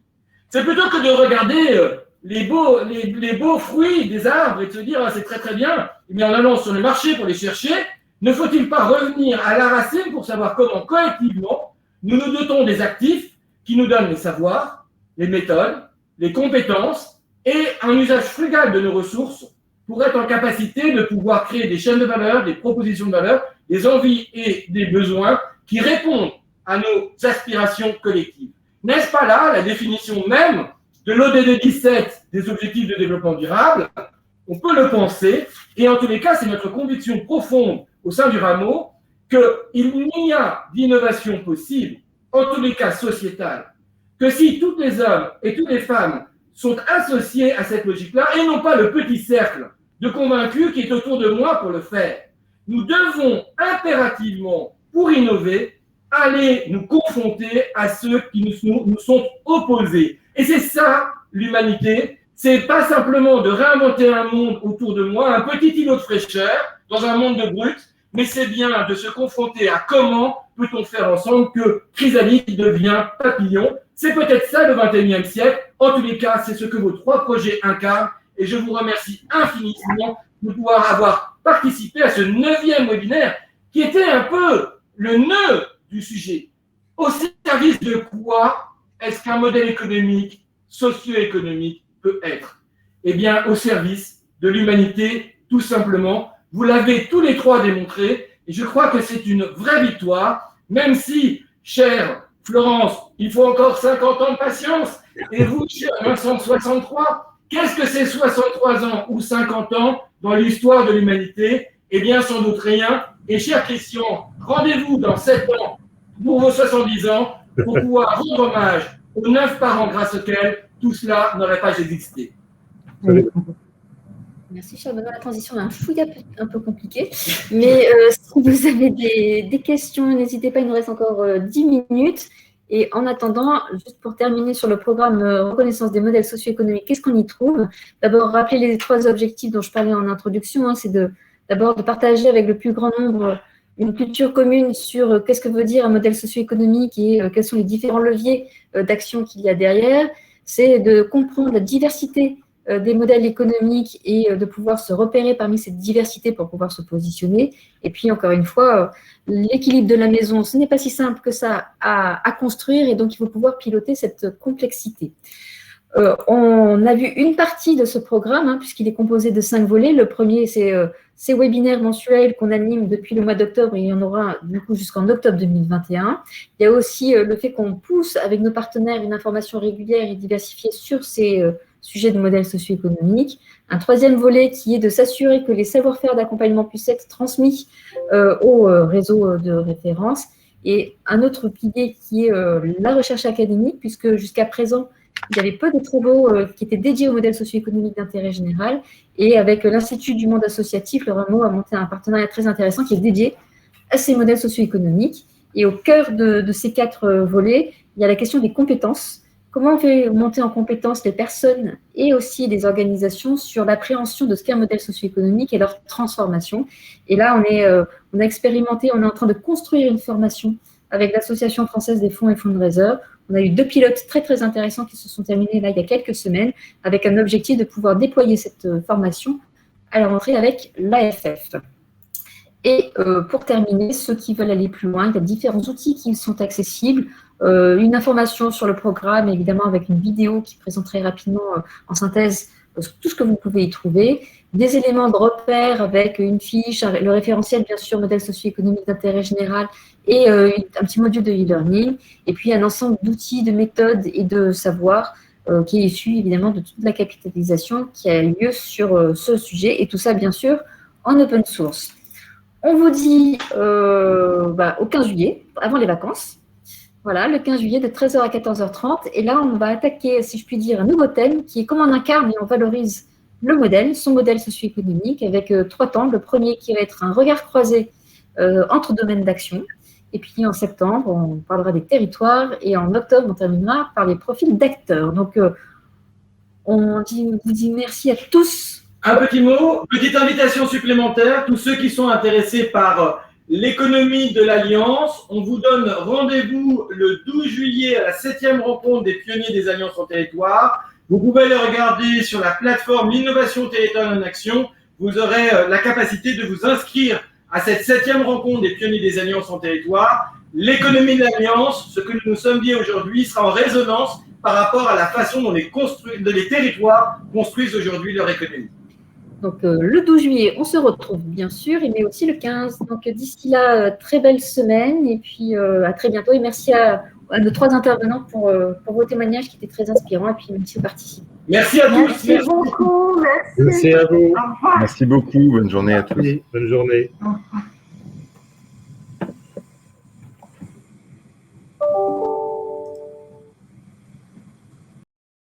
C'est plutôt que de regarder les beaux fruits des arbres et de se dire ah, c'est très très bien, mais en allant sur le marché pour les chercher, ne faut-il pas revenir à la racine pour savoir comment collectivement nous nous dotons des actifs qui nous donnent les savoirs, les méthodes, les compétences et un usage frugal de nos ressources pour être en capacité de pouvoir créer des chaînes de valeur, des propositions de valeur, des envies et des besoins qui répondent à nos aspirations collectives. N'est-ce pas là la définition même de l'ODD 17 des objectifs de développement durable? On peut le penser, et en tous les cas, c'est notre conviction profonde au sein du Rameau qu'il n'y a d'innovation possible, en tous les cas sociétale, que si tous les hommes et toutes les femmes sont associés à cette logique-là, et non pas le petit cercle de convaincus qui est autour de moi pour le faire. Nous devons impérativement, pour innover, aller nous confronter à ceux qui nous sont opposés. Et c'est ça, l'humanité. C'est pas simplement de réinventer un monde autour de moi, un petit îlot de fraîcheur dans un monde de brut, mais c'est bien de se confronter à comment peut-on faire ensemble que chrysalide devient papillon. C'est peut-être ça le 21e siècle. En tous les cas, c'est ce que vos 3 projets incarnent. Et je vous remercie infiniment de pouvoir avoir participé à ce 9e webinaire qui était un peu le nœud du sujet. Au service de quoi est-ce qu'un modèle économique, socio-économique peut être? Eh bien, au service de l'humanité, tout simplement. Vous l'avez tous les 3 démontré, et je crois que c'est une vraie victoire, même si, chère Florence, il faut encore 50 ans de patience, et vous, cher Vincent, 63, qu'est-ce que c'est 63 ans ou 50 ans dans l'histoire de l'humanité? Eh bien, sans doute rien. Et cher Christian, rendez-vous dans 7 ans pour vos 70 ans pour pouvoir rendre hommage aux 9 parents grâce auxquels tout cela n'aurait pas existé. Merci, cher Benoît. La transition est un peu compliquée. Mais si vous avez des questions, n'hésitez pas, il nous reste encore 10 minutes. Et en attendant, juste pour terminer sur le programme Reconnaissance des modèles socio-économiques, qu'est-ce qu'on y trouve? D'abord, rappeler les 3 objectifs dont je parlais en introduction. C'est d'abord de partager avec le plus grand nombre une culture commune sur qu'est-ce que veut dire un modèle socio-économique et quels sont les différents leviers d'action qu'il y a derrière. C'est de comprendre la diversité des modèles économiques et de pouvoir se repérer parmi cette diversité pour pouvoir se positionner. Et puis, encore une fois, l'équilibre de la maison, ce n'est pas si simple que ça à construire et donc il faut pouvoir piloter cette complexité. On a vu une partie de ce programme, puisqu'il est composé de 5 volets. Le premier, c'est ces webinaires mensuels qu'on anime depuis le mois d'octobre et il y en aura du coup jusqu'en octobre 2021. Il y a aussi le fait qu'on pousse avec nos partenaires une information régulière et diversifiée sur ces sujets de modèles socio-économiques. Un 3e volet qui est de s'assurer que les savoir-faire d'accompagnement puissent être transmis au réseau de référence. Et un autre pilier qui est la recherche académique, puisque jusqu'à présent, il y avait peu de travaux qui étaient dédiés au modèle socio-économique d'intérêt général. Et avec l'Institut du monde associatif, le Rameau a monté un partenariat très intéressant qui est dédié à ces modèles socio-économiques. Et au cœur de ces 4 volets, il y a la question des compétences. Comment on fait monter en compétences les personnes et aussi les organisations sur l'appréhension de ce qu'est un modèle socio-économique et leur transformation. Et là, on a expérimenté, on est en train de construire une formation avec l'Association française des fonds et fundraisers. On a eu 2 pilotes très, très intéressants qui se sont terminés là il y a quelques semaines avec un objectif de pouvoir déployer cette formation à la rentrée avec l'AFF. Et pour terminer, ceux qui veulent aller plus loin, il y a différents outils qui sont accessibles. Une information sur le programme, évidemment, avec une vidéo qui présente très rapidement en synthèse tout ce que vous pouvez y trouver. Des éléments de repère avec une fiche, le référentiel, bien sûr, modèle socio-économique d'intérêt général et un petit module de e-learning. Et puis, un ensemble d'outils, de méthodes et de savoirs qui est issu, évidemment, de toute la capitalisation qui a lieu sur ce sujet. Et tout ça, bien sûr, en open source. On vous dit au 15 juillet, avant les vacances. Voilà, le 15 juillet de 13h à 14h30. Et là, on va attaquer, si je puis dire, un nouveau thème qui est comment on incarne et on valorise le modèle, son modèle socio-économique, avec 3 temps. Le premier qui va être un regard croisé entre domaines d'action. Et puis en septembre, on parlera des territoires. Et en octobre, on terminera par les profils d'acteurs. Donc, on vous dit merci à tous. Un petit mot, petite invitation supplémentaire. Tous ceux qui sont intéressés par l'économie de l'Alliance, on vous donne rendez-vous le 12 juillet à la 7e rencontre des pionniers des Alliances en territoire. Vous pouvez le regarder sur la plateforme L'innovation territoriale en action. Vous aurez la capacité de vous inscrire à cette 7e rencontre des pionniers des Alliances en territoire. L'économie de l'Alliance, ce que nous nous sommes dit aujourd'hui, sera en résonance par rapport à la façon dont les territoires construisent aujourd'hui leur économie. Donc, le 12 juillet, on se retrouve bien sûr, mais aussi le 15. Donc, d'ici là, très belle semaine et puis à très bientôt. Et merci à nos 3 intervenants pour vos témoignages qui étaient très inspirants et puis merci aux participants. Merci à tous. Merci beaucoup. Merci. Merci à vous. Au revoir. Merci beaucoup. Bonne journée à tous. Bonne journée. Au revoir.